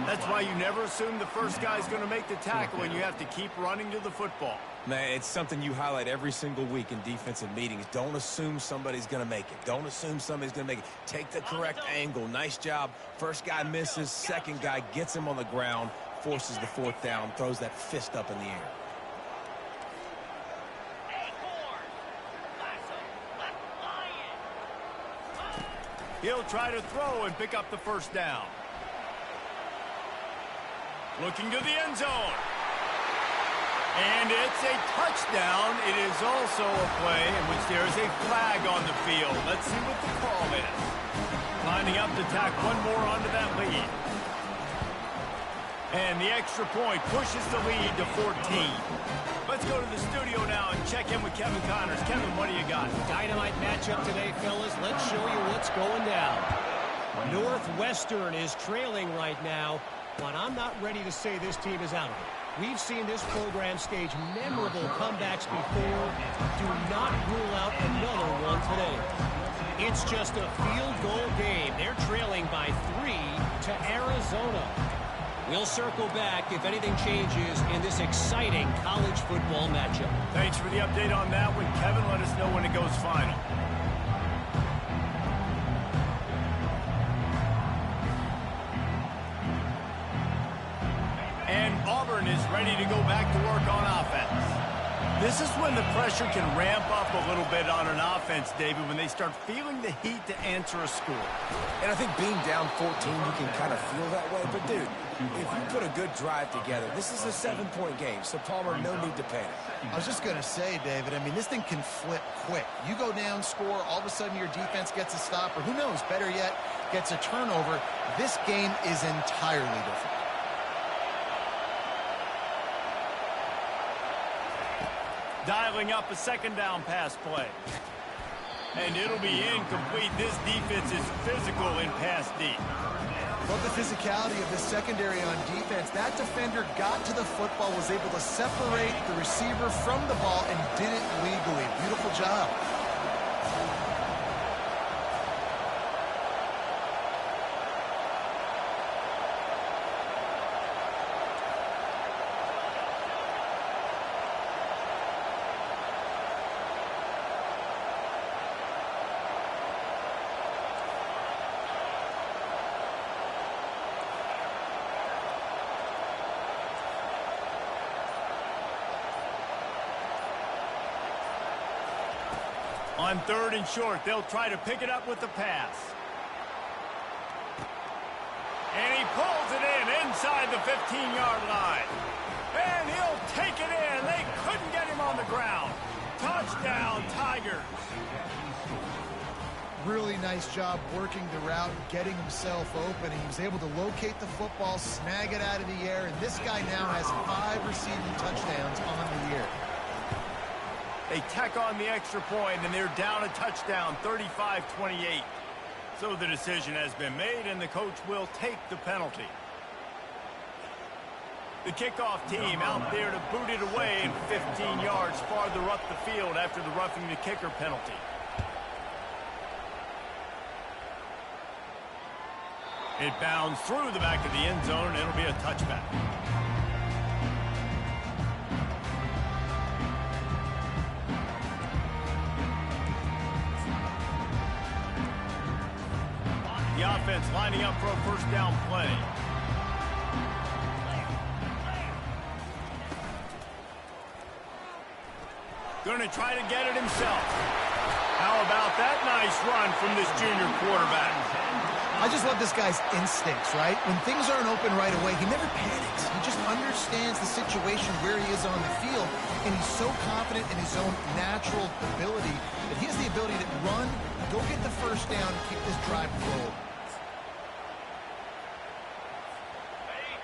Speaker 1: That's why you never assume the first guy's going to make the tackle, and you have to keep running to the football.
Speaker 3: Man, it's something you highlight every single week in defensive meetings. Don't assume somebody's going to make it. Don't assume somebody's going to make it. Take the correct angle. Nice job. First guy misses. Second guy gets him on the ground, forces the 4th down, throws that fist up in the air.
Speaker 1: He'll try to throw and pick up the first down. Looking to the end zone. And it's a touchdown. It is also a play in which there is a flag on the field. Let's see what the call is. Lining up to tack one more onto that lead. And the extra point pushes the lead to 14. Let's go to the studio now and check in with Kevin Connors. Kevin, what do you got?
Speaker 5: Dynamite matchup today, fellas. Let's show you what's going down. Northwestern is trailing right now, but I'm not ready to say this team is out of it. We've seen this program stage memorable comebacks before. Do not rule out another one today. It's just a field goal game. They're trailing by 3 to Arizona. We'll circle back if anything changes in this exciting college football matchup.
Speaker 1: Thanks for the update on that one, Kevin. Let us know when it goes final. And Auburn is ready to go back to work on offense. This is when the pressure can ramp up a little bit on an offense, David, when they start feeling the heat to answer a score.
Speaker 3: And I think being down 14, you can kind of feel that way. But, dude, if you put a good drive together, this is a 7-point game. So, Palmer, no need to panic.
Speaker 2: I was just going to say, David, I mean, this thing can flip quick. You go down, score, all of a sudden your defense gets a stop, or who knows, better yet, gets a turnover. This game is entirely different.
Speaker 1: Dialing up a second down pass play. And it'll be incomplete. This defense is physical in pass deep.
Speaker 2: Love the physicality of the secondary on defense. That defender got to the football, was able to separate the receiver from the ball, and did it legally. Beautiful job.
Speaker 1: On 3rd and short, they'll try to pick it up with the pass. And he pulls it in inside the 15-yard line. And he'll take it in. They couldn't get him on the ground. Touchdown, Tigers.
Speaker 2: Really nice job working the route, getting himself open. He was able to locate the football, snag it out of the air, and this guy now has 5 receiving touchdowns on the year.
Speaker 1: They tack on the extra point, and they're down a touchdown, 35-28. So the decision has been made, and the coach will take the penalty. The kickoff team out there to boot it away and 15 yards farther up the field after the roughing the kicker penalty. It bounds through the back of the end zone, and it'll be a touchback. The offense lining up for a first down play. Going to try to get it himself. How about that nice run from this junior quarterback?
Speaker 2: I just love this guy's instincts, right? When things aren't open right away, he never panics. He just understands the situation where he is on the field, and he's so confident in his own natural ability that he has the ability to run, go get the first down, and keep this drive rolling.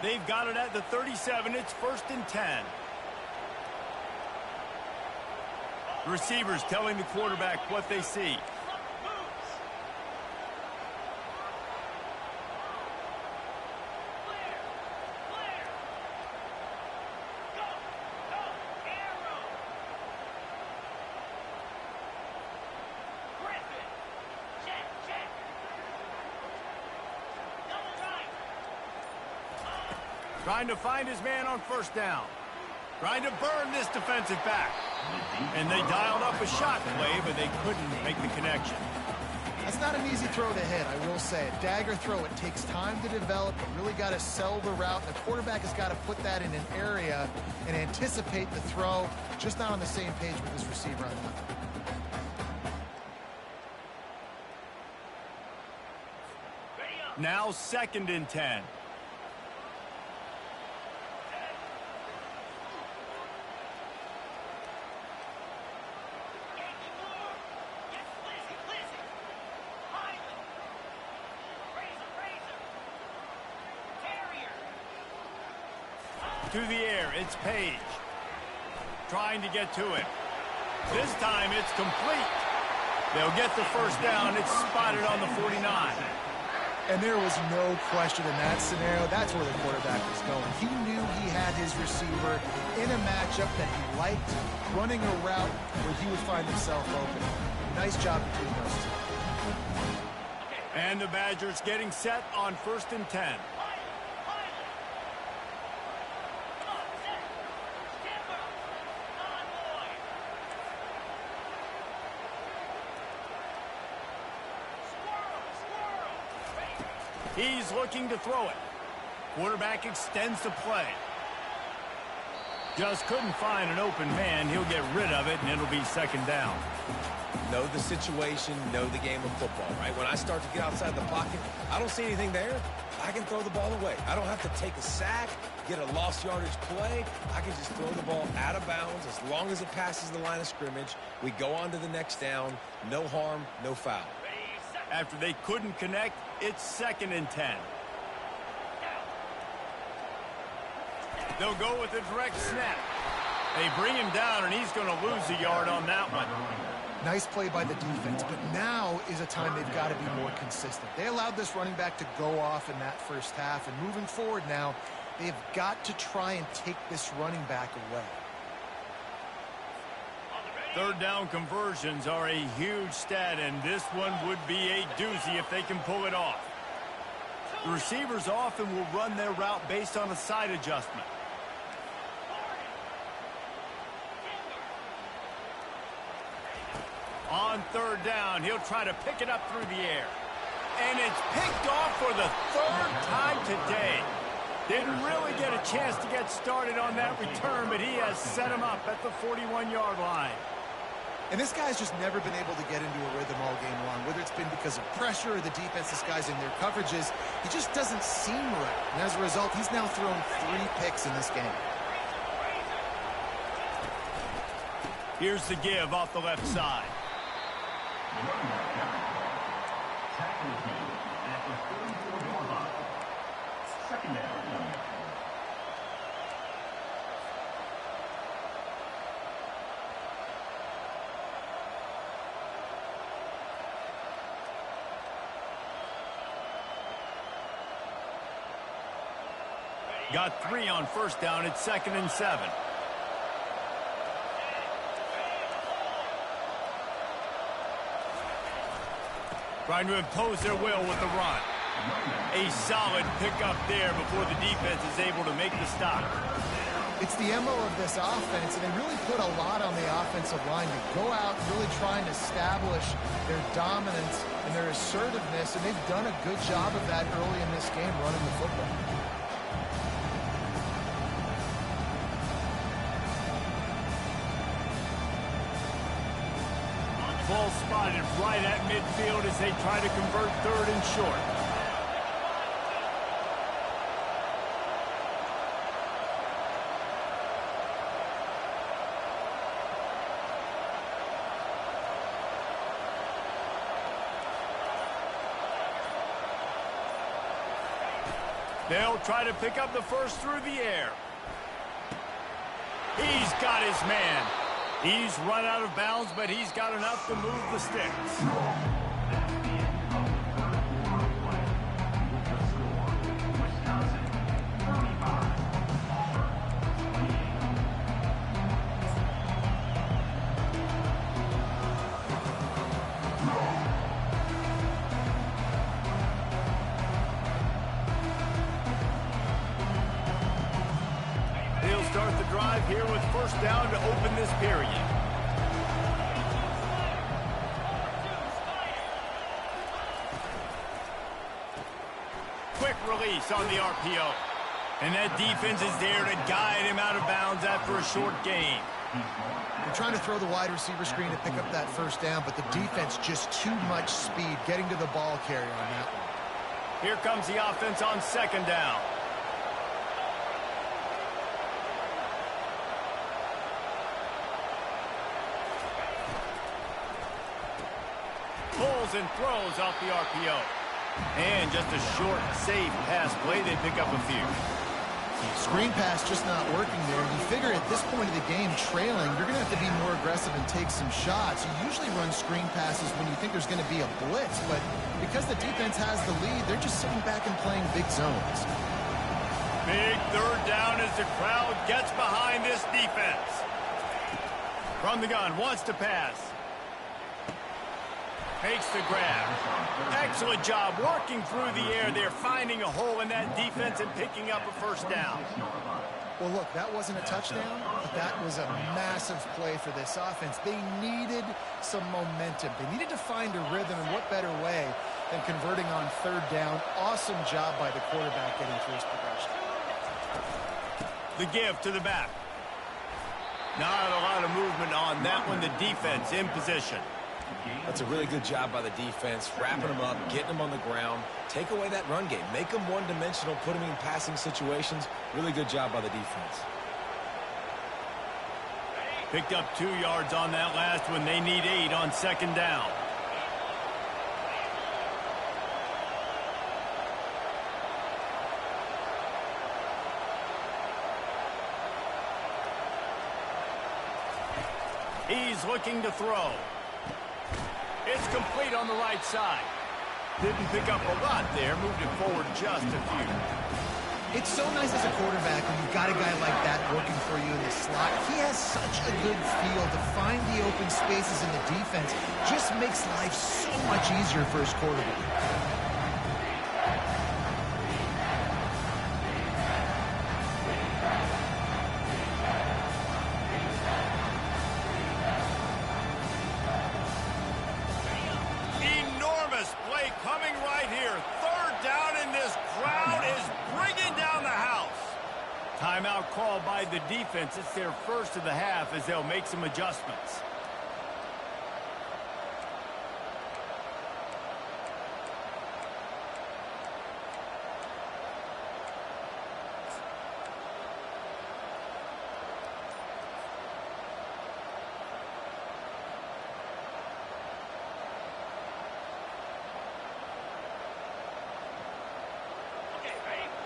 Speaker 1: They've got it at the 37. It's 1st and 10. Receivers telling the quarterback what they see. Trying to find his man on first down. Trying to burn this defensive back. And they dialed up a shot play, but they couldn't make the connection.
Speaker 2: That's not an easy throw to hit, I will say. A dagger throw, it takes time to develop. You really got to sell the route. The quarterback has got to put that in an area and anticipate the throw. Just not on the same page with his receiver on that.
Speaker 1: Now 2nd and 10. To the air, it's Page. Trying to get to it. This time it's complete. They'll get the first down. It's spotted on the 49.
Speaker 2: And there was no question in that scenario. That's where the quarterback was going. He knew he had his receiver in a matchup that he liked, running a route where he would find himself open. Nice job between those two.
Speaker 1: And the Badgers getting set on 1st and 10. He's looking to throw it. Quarterback extends the play. Just couldn't find an open man. He'll get rid of it, and it'll be second down.
Speaker 3: Know the situation, know the game of football, right? When I start to get outside the pocket, I don't see anything there. I can throw the ball away. I don't have to take a sack, get a lost yardage play. I can just throw the ball out of bounds as long as it passes the line of scrimmage. We go on to the next down. No harm, no foul.
Speaker 1: After they couldn't connect, it's 2nd and 10. They'll go with a direct snap. They bring him down, and he's going to lose a yard on that one.
Speaker 2: Nice play by the defense, but now is a time they've got to be more consistent. They allowed this running back to go off in that first half, and moving forward now, they've got to try and take this running back away.
Speaker 1: Third down conversions are a huge stat, and this one would be a doozy if they can pull it off. The receivers often will run their route based on a side adjustment. On third down, he'll try to pick it up through the air. And it's picked off for the 3rd time today. Didn't really get a chance to get started on that return, but he has set him up at the 41-yard line.
Speaker 2: And this guy's just never been able to get into a rhythm all game long, whether it's been because of pressure or the defense disguising their coverages. He just doesn't seem right. And as a result, he's now thrown 3 picks in this game.
Speaker 1: Here's the give off the left side.
Speaker 4: Tackle team at the 44-yard line. Second down.
Speaker 1: Got 3 on first down. It's 2nd and 7. Trying to impose their will with the run. A solid pickup there before the defense is able to make the stop.
Speaker 2: It's the MO of this offense, and they really put a lot on the offensive line to go out really trying to establish their dominance and their assertiveness, and they've done a good job of that early in this game running the football.
Speaker 1: Ball spotted right at midfield as they try to convert 3rd and short. They'll try to pick up the first through the air. He's got his man. He's run out of bounds, but he's got enough to move the sticks. They'll start the drive here with first down to open this period. Quick release on the RPO. And that defense is there to guide him out of bounds after a short gain.
Speaker 2: They're trying to throw the wide receiver screen to pick up that first down, but the defense just too much speed getting to the ball carrier on that one.
Speaker 1: Here comes the offense on second down. Pulls and throws off the RPO. And just a short, safe pass play. They pick up a few.
Speaker 2: Screen pass just not working there. You figure at this point of the game, trailing, you're going to have to be more aggressive and take some shots. You usually run screen passes when you think there's going to be a blitz, but because the defense has the lead, they're just sitting back and playing big zones.
Speaker 1: Big third down as the crowd gets behind this defense. From the gun, wants to pass. Makes the grab. Excellent job working through the air there, finding a hole in that defense and picking up a first down.
Speaker 2: Well, look, that wasn't a touchdown, but that was a massive play for this offense. They needed some momentum. They needed to find a rhythm, and what better way than converting on third down. Awesome job by the quarterback getting through his progression.
Speaker 1: The give to the back. Not a lot of movement on that one. The defense in position.
Speaker 3: That's a really good job by the defense, wrapping them up, getting them on the ground. Take away that run game. Make them one-dimensional, put them in passing situations. Really good job by the defense.
Speaker 1: Picked up 2 yards on that last one. They need 8 on second down. He's looking to throw. It's complete on the right side. Didn't pick up a lot there. Moved it forward just a few.
Speaker 2: It's so nice as a quarterback when you've got a guy like that working for you in the slot. He has such a good feel to find the open spaces in the defense. Just makes life so much easier for his quarterback.
Speaker 1: Coming right here. Third down, and this crowd is bringing down the house. Timeout called by the defense. It's their first of the half as they'll make some adjustments.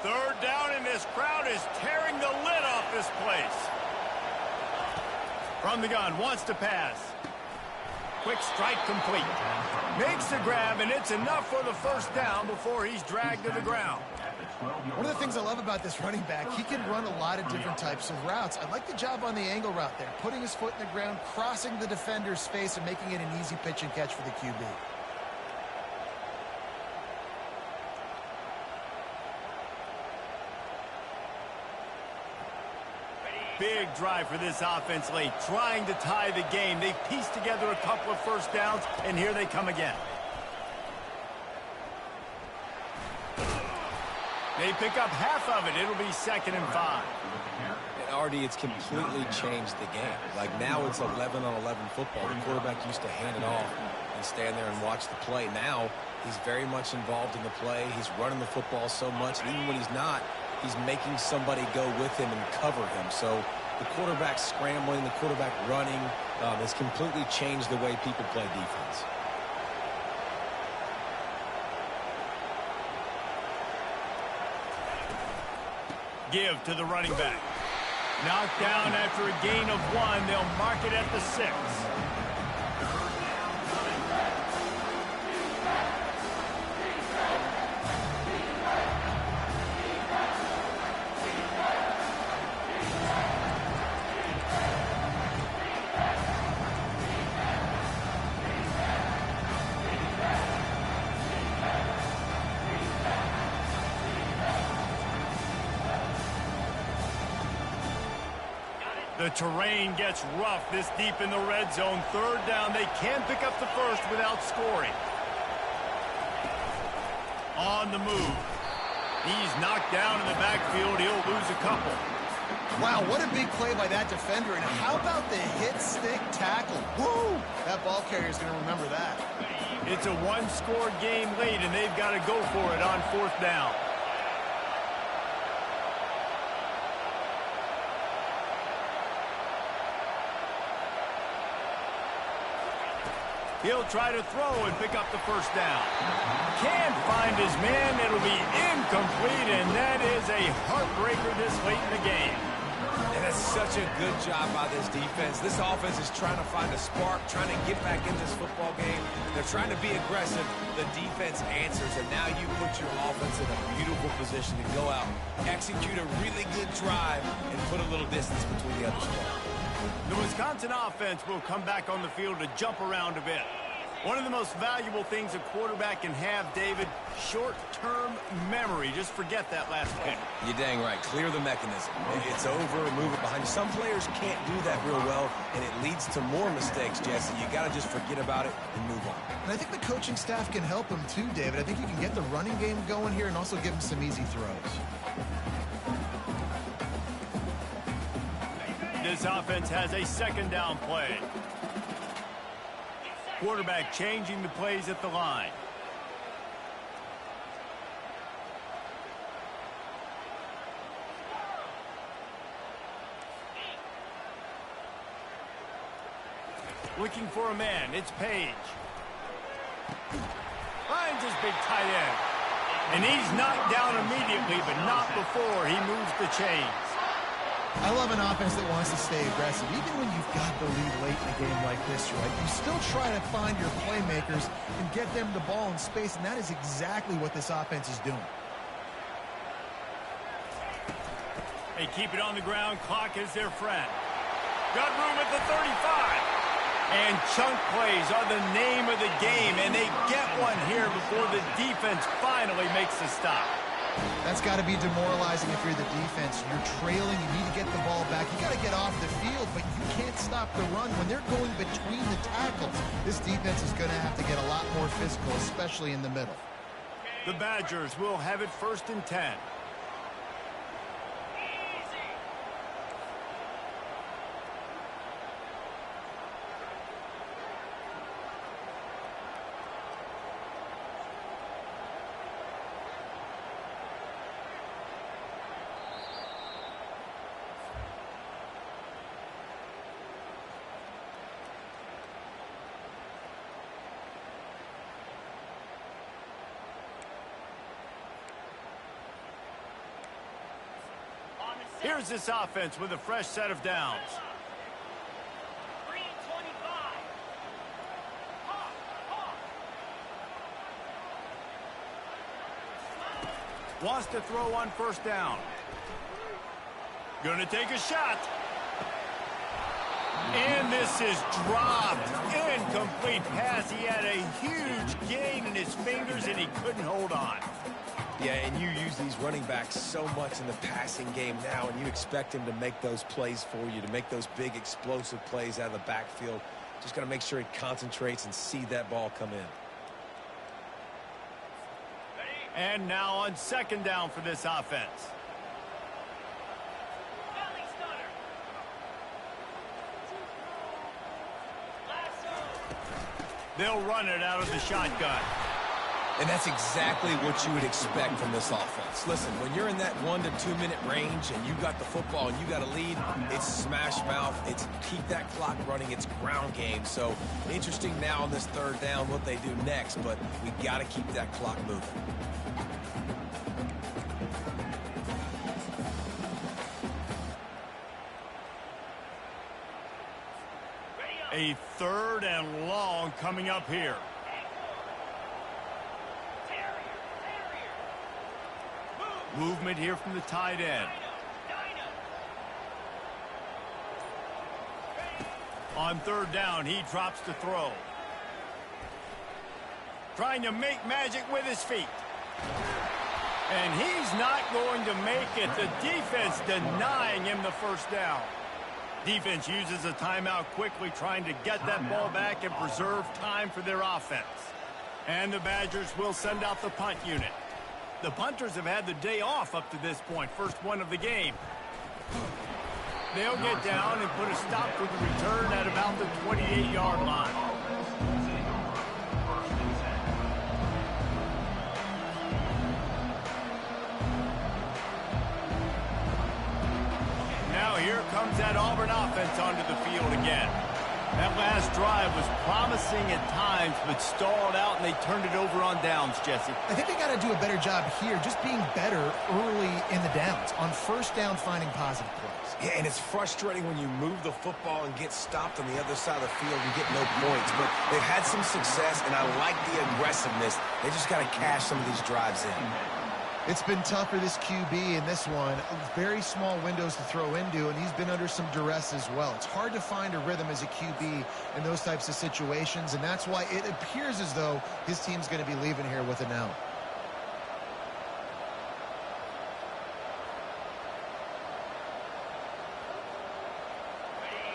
Speaker 1: Third down, and this crowd is tearing the lid off this place. From the gun, wants to pass. Quick strike complete. Makes the grab, and it's enough for the first down before he's dragged to the ground.
Speaker 2: One of the things I love about this running back, he can run a lot of different types of routes. I like the job on the angle route there, putting his foot in the ground, crossing the defender's face, and making it an easy pitch and catch for the QB.
Speaker 1: Big drive for this offense late, trying to tie the game. They've pieced together a couple of first downs, and here they come again. They pick up half of it. It'll be 2nd and 5.
Speaker 3: And Artie, it's completely changed the game. Like now it's 11-on-11 football. The quarterback used to hand it off and stand there and watch the play. Now he's very much involved in the play. He's running the football so much, and even when he's not, he's making somebody go with him and cover him. So the quarterback scrambling, the quarterback running has completely changed the way people play defense.
Speaker 1: Give to the running back. Knocked down after a gain of 1. They'll mark it at the 6. The terrain gets rough this deep in the red zone. Third down. They can pick up the first without scoring. On the move. He's knocked down in the backfield. He'll lose a couple.
Speaker 2: Wow, what a big play by that defender. And how about the hit-stick tackle? Woo! That ball carrier's going to remember that.
Speaker 1: It's a one-score game late, and they've got to go for it on 4th down. He'll try to throw and pick up the first down. Can't find his man. It'll be incomplete, and that is a heartbreaker this late in the game.
Speaker 3: And that's such a good job by this defense. This offense is trying to find a spark, trying to get back in this football game. They're trying to be aggressive. The defense answers, and now you put your offense in a beautiful position to go out, execute a really good drive, and put a little distance between the other squad.
Speaker 1: The Wisconsin offense will come back on the field to jump around a bit. One of the most valuable things a quarterback can have, David, short-term memory. Just forget that last pick.
Speaker 3: You're dang right. Clear the mechanism. It's over, move it behind you. Some players can't do that real well, and it leads to more mistakes, Jesse. You got to just forget about it and move on.
Speaker 2: And I think the coaching staff can help him too, David. I think you can get the running game going here and also give him some easy throws.
Speaker 1: This offense has a second down play. Quarterback changing the plays at the line. Looking for a man. It's Page. Finds his big tight end. And he's knocked down immediately, but not before he moves the chains.
Speaker 2: I love an offense that wants to stay aggressive. Even when you've got the lead late in a game like this, right, you still try to find your playmakers and get them the ball in space, and that is exactly what this offense is doing.
Speaker 1: They keep it on the ground. Clock is their friend. Got room at the 35. And chunk plays are the name of the game, and they get one here before the defense finally makes the stop.
Speaker 2: That's got to be demoralizing if you're the defense. You're trailing. You need to get the ball back. You got to get off the field, but you can't stop the run. When they're going between the tackles, this defense is going to have to get a lot more physical, especially in the middle.
Speaker 1: The Badgers will have it 1st and 10. Here's this offense with a fresh set of downs. 3-25. Wants to throw on 1st down. Gonna take a shot. And this is dropped. Incomplete pass. He had a huge gain in his fingers, and he couldn't hold on.
Speaker 3: Yeah, and you use these running backs so much in the passing game now, and you expect him to make those plays for you, to make those big explosive plays out of the backfield. Just got to make sure he concentrates and see that ball come in.
Speaker 1: And now on 2nd down for this offense. They'll run it out of the shotgun.
Speaker 3: And that's exactly what you would expect from this offense. Listen, when you're in that 1 to 2 minute range and you got the football and you got a lead, it's smash mouth, it's keep that clock running, it's ground game. So interesting now on this 3rd down what they do next, but we got to keep that clock moving.
Speaker 1: A 3rd and long coming up here. Movement here from the tight end. On 3rd down, he drops to throw. Trying to make magic with his feet. And he's not going to make it. The defense denying him the 1st down. Defense uses a timeout quickly, trying to get that ball back and preserve time for their offense. And the Badgers will send out the punt unit. The punters have had the day off up to this point, 1st one of the game. They'll get down and put a stop to the return at about the 28-yard line. Now here comes that Auburn offense onto the field again. That last drive was promising at times, but stalled out, and they turned it over on downs, Jesse.
Speaker 2: I think they got to do a better job here, just being better early in the downs. On 1st down, finding positive plays.
Speaker 3: Yeah, and it's frustrating when you move the football and get stopped on the other side of the field and get no points. But they've had some success, and I like the aggressiveness. They just got to cash some of these drives in.
Speaker 2: It's been tough for this QB in this one. Very small windows to throw into, and he's been under some duress as well. It's hard to find a rhythm as a QB in those types of situations, and that's why it appears as though his team's going to be leaving here with an L.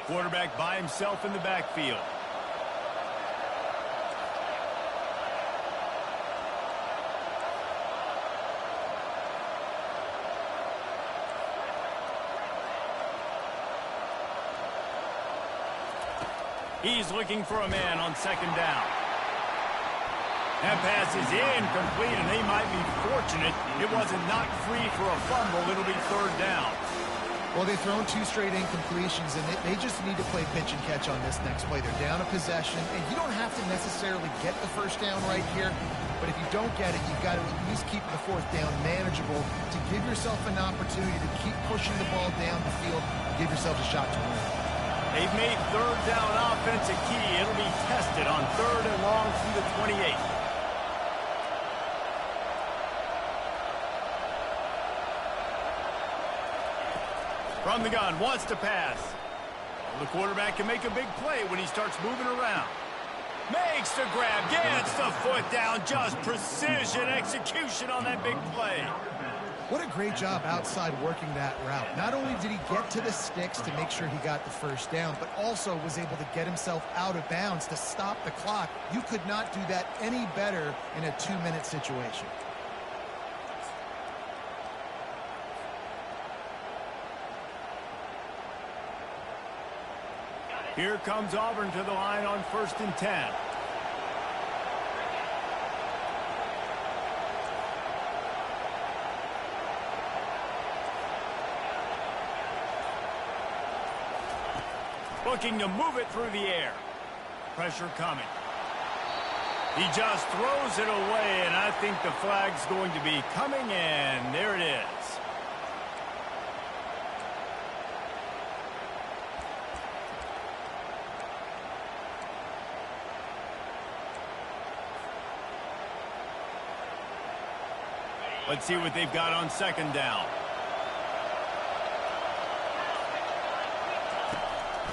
Speaker 1: Quarterback by himself in the backfield. He's looking for a man on second down. That pass is incomplete, and they might be fortunate it wasn't knocked free for a fumble. It'll be third down.
Speaker 2: Well, they've thrown 2 straight incompletions, and they just need to play pitch and catch on this next play. They're down a possession, and you don't have to necessarily get the first down right here, but if you don't get it, you've got to at least keep the 4th down manageable to give yourself an opportunity to keep pushing the ball down the field and give yourself a shot to win.
Speaker 1: They've made third down offense a key. It'll be tested on 3rd and long through the 28. From the gun, wants to pass. Well, the quarterback can make a big play when he starts moving around. Makes the grab, gets the foot down, just precision execution on that big play.
Speaker 2: What a great job outside working that route. Not only did he get to the sticks to make sure he got the first down, but also was able to get himself out of bounds to stop the clock. You could not do that any better in a 2-minute situation.
Speaker 1: Here comes Auburn to the line on 1st and 10. Looking to move it through the air. Pressure coming. He just throws it away, and I think the flag's going to be coming, and there it is. Let's see what they've got on 2nd down.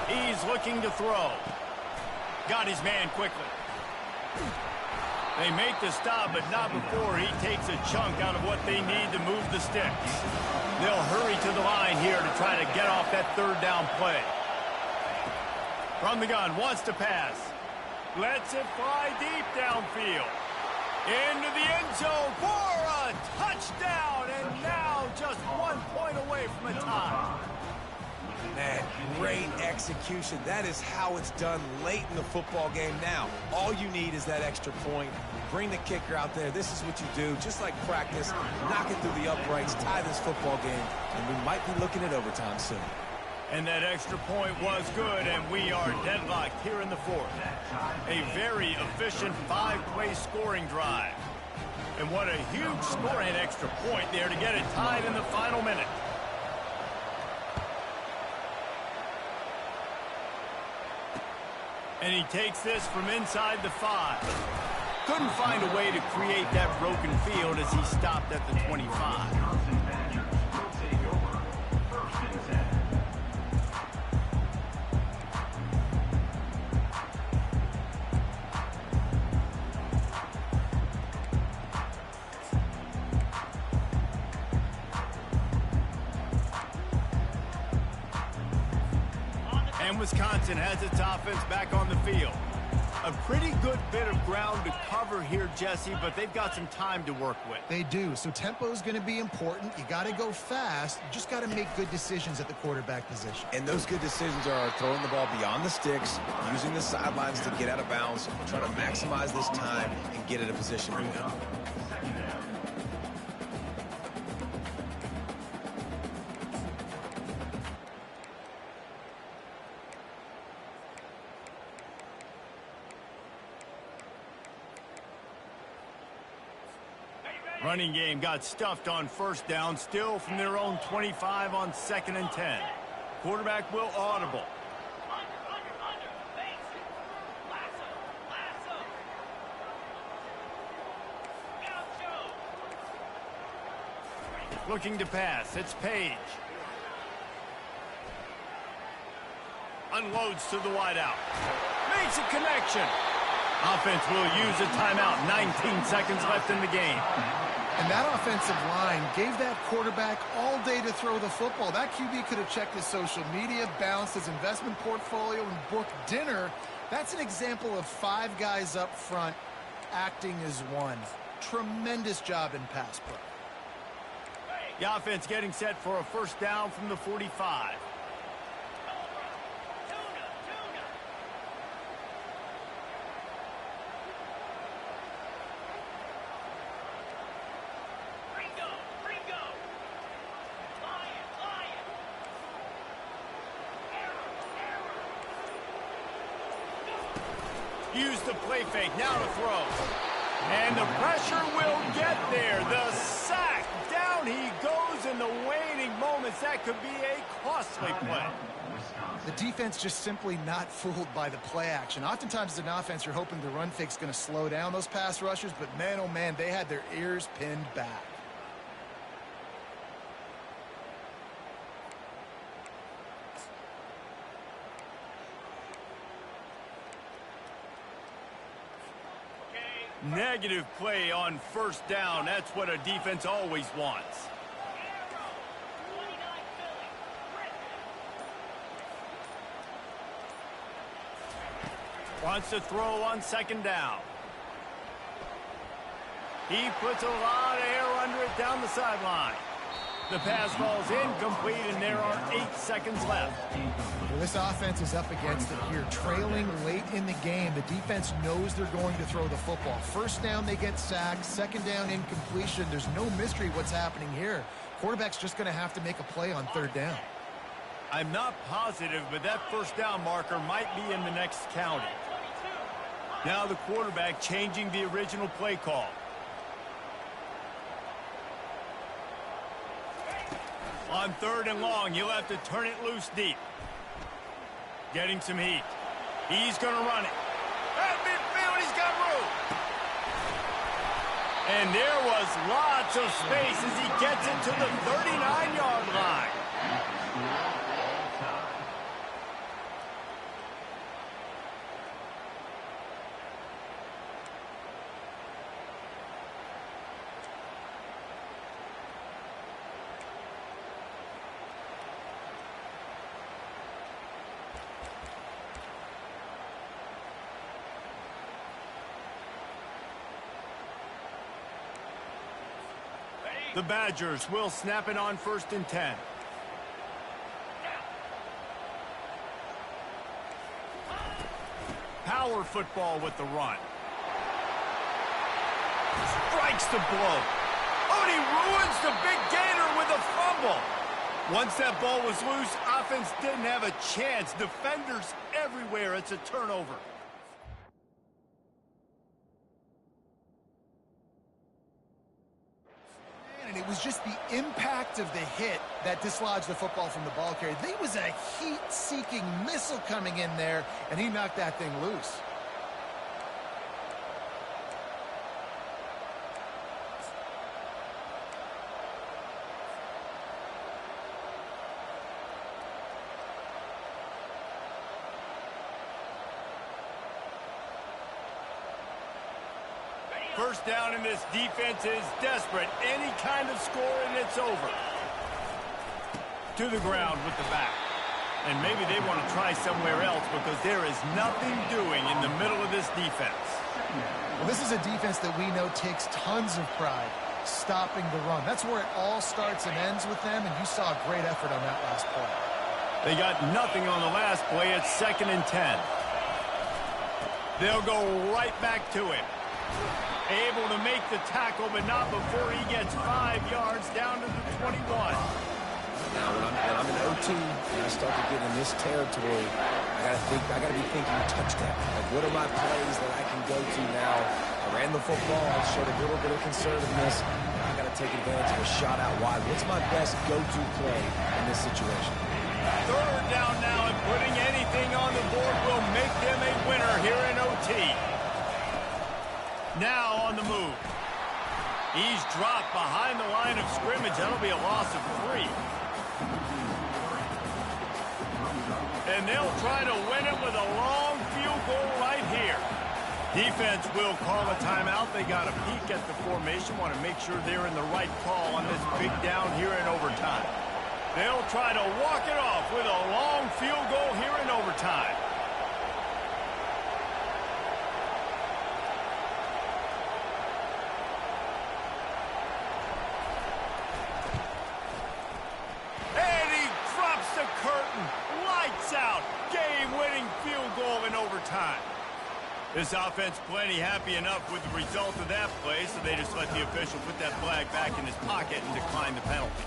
Speaker 1: He's looking to throw. Got his man quickly. They make the stop, but not before he takes a chunk out of what they need to move the sticks. They'll hurry to the line here to try to get off that 3rd down play. From the gun, wants to pass. Lets it fly deep downfield. Into the end zone for a touchdown, and now just 1 point away from a tie.
Speaker 3: Man, great execution. That is how it's done late in the football game now. All you need is that extra point. Bring the kicker out there. This is what you do, just like practice. Knock it through the uprights, tie this football game, and we might be looking at overtime soon.
Speaker 1: And that extra point was good, and we are deadlocked here in the 4th. A very efficient 5-play scoring drive. And what a huge score and extra point there to get it tied in the final minute. And he takes this from inside the 5. Couldn't find a way to create that broken field as he stopped at the 25. And Wisconsin has its offense back on the field. A pretty good bit of ground to cover here, Jesse, but they've got some time to work with.
Speaker 2: They do, so tempo is going to be important. You got to go fast. You just got to make good decisions at the quarterback position.
Speaker 3: And those good decisions are throwing the ball beyond the sticks, using the sidelines to get out of bounds, trying to maximize this time and get in a position to win.
Speaker 1: Running game got stuffed on 1st down, still from their own 25 on 2nd and 10. Quarterback will audible. Looking to pass. It's Page. Unloads to the wideout. Makes a connection. Offense will use a timeout. 19 seconds left in the game.
Speaker 2: And that offensive line gave that quarterback all day to throw the football. That QB could have checked his social media, balanced his investment portfolio, and booked dinner. That's an example of 5 guys up front acting as one. Tremendous job in pass pro.
Speaker 1: The offense getting set for a first down from the 45. Use the play fake, now to throw. And the pressure will get there. The sack, down he goes in the waning moments. That could be a costly play.
Speaker 2: The defense just simply not fooled by the play action. Oftentimes as an offense, you're hoping the run fake's going to slow down those pass rushers, but man, oh man, they had their ears pinned back.
Speaker 1: Negative play on first down. That's what a defense always wants. Wants to throw on second down. He puts a lot of air under it down the sideline. The pass falls incomplete, and there are 8 seconds left.
Speaker 2: Well, this offense is up against it here. Trailing late in the game, the defense knows they're going to throw the football. First down, they get sacked. Second down, incompletion. There's no mystery what's happening here. Quarterback's just going to have to make a play on third down.
Speaker 1: I'm not positive, but that first down marker might be in the next county. Now the quarterback changing the original play call. On third and long, you'll have to turn it loose deep. Getting some heat. He's going to run it. At midfield, he's got room. And there was lots of space as he gets it to the 39-yard line. The Badgers will snap it on first and 10. Power football with the run. Strikes the blow. Oh, and he ruins the big gainer with a fumble. Once that ball was loose, offense didn't have a chance. Defenders everywhere. It's a turnover.
Speaker 2: And it was just the impact of the hit that dislodged the football from the ball carrier. There was a heat-seeking missile coming in there, and he knocked that thing loose.
Speaker 1: First down, and this defense is desperate. Any kind of score, and it's over. To the ground with the back. And maybe they want to try somewhere else because there is nothing doing in the middle of this defense.
Speaker 2: Well, this is a defense that we know takes tons of pride stopping the run. That's where it all starts and ends with them, and you saw a great effort on that last play.
Speaker 1: They got nothing on the last play. It's 2nd and 10. They'll go right back to him. Able to make the tackle, but not before he gets 5 yards down to the 21.
Speaker 3: Now, when I'm in OT and I start to get in this territory, I gotta be thinking touchdown. Like, what are my plays that I can go to now? I ran the football, I showed a little bit of conservativeness. Now I gotta take advantage of a shot out wide. What's my best go-to play in this situation?
Speaker 1: Third down now, and putting anything on the board will make them a winner here in OT. Now on the move. He's dropped behind the line of scrimmage. That'll be a loss of 3. And they'll try to win it with a long field goal right here. Defense will call a timeout. They got a peek at the formation. Want to make sure they're in the right call on this big down here in overtime. They'll try to walk it off with a long field goal here in overtime. Lights out. Game-winning field goal in overtime. This offense plenty happy enough with the result of that play, so they just let the official put that flag back in his pocket and decline the penalty.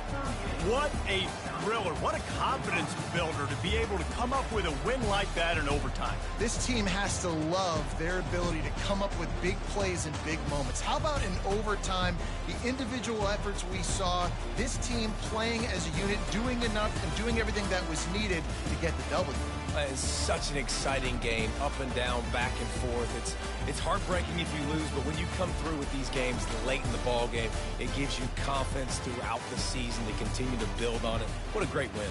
Speaker 1: What a thriller. What a confidence builder to be able to come up with a win like that in overtime.
Speaker 2: This team has to love their ability to come up with big plays in big moments. How about in overtime, the individual efforts we saw, this team playing as a unit, doing enough and doing everything that was needed to get the W.
Speaker 3: It's such an exciting game, up and down, back and forth. It's heartbreaking if you lose, but when you come through with these games late in the ball game, it gives you confidence throughout the season to continue to build on it. What a great win.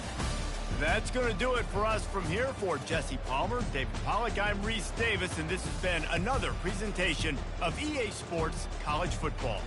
Speaker 1: That's going to do it for us from here. For Jesse Palmer, David Pollack, I'm Reese Davis, and this has been another presentation of EA Sports College Football.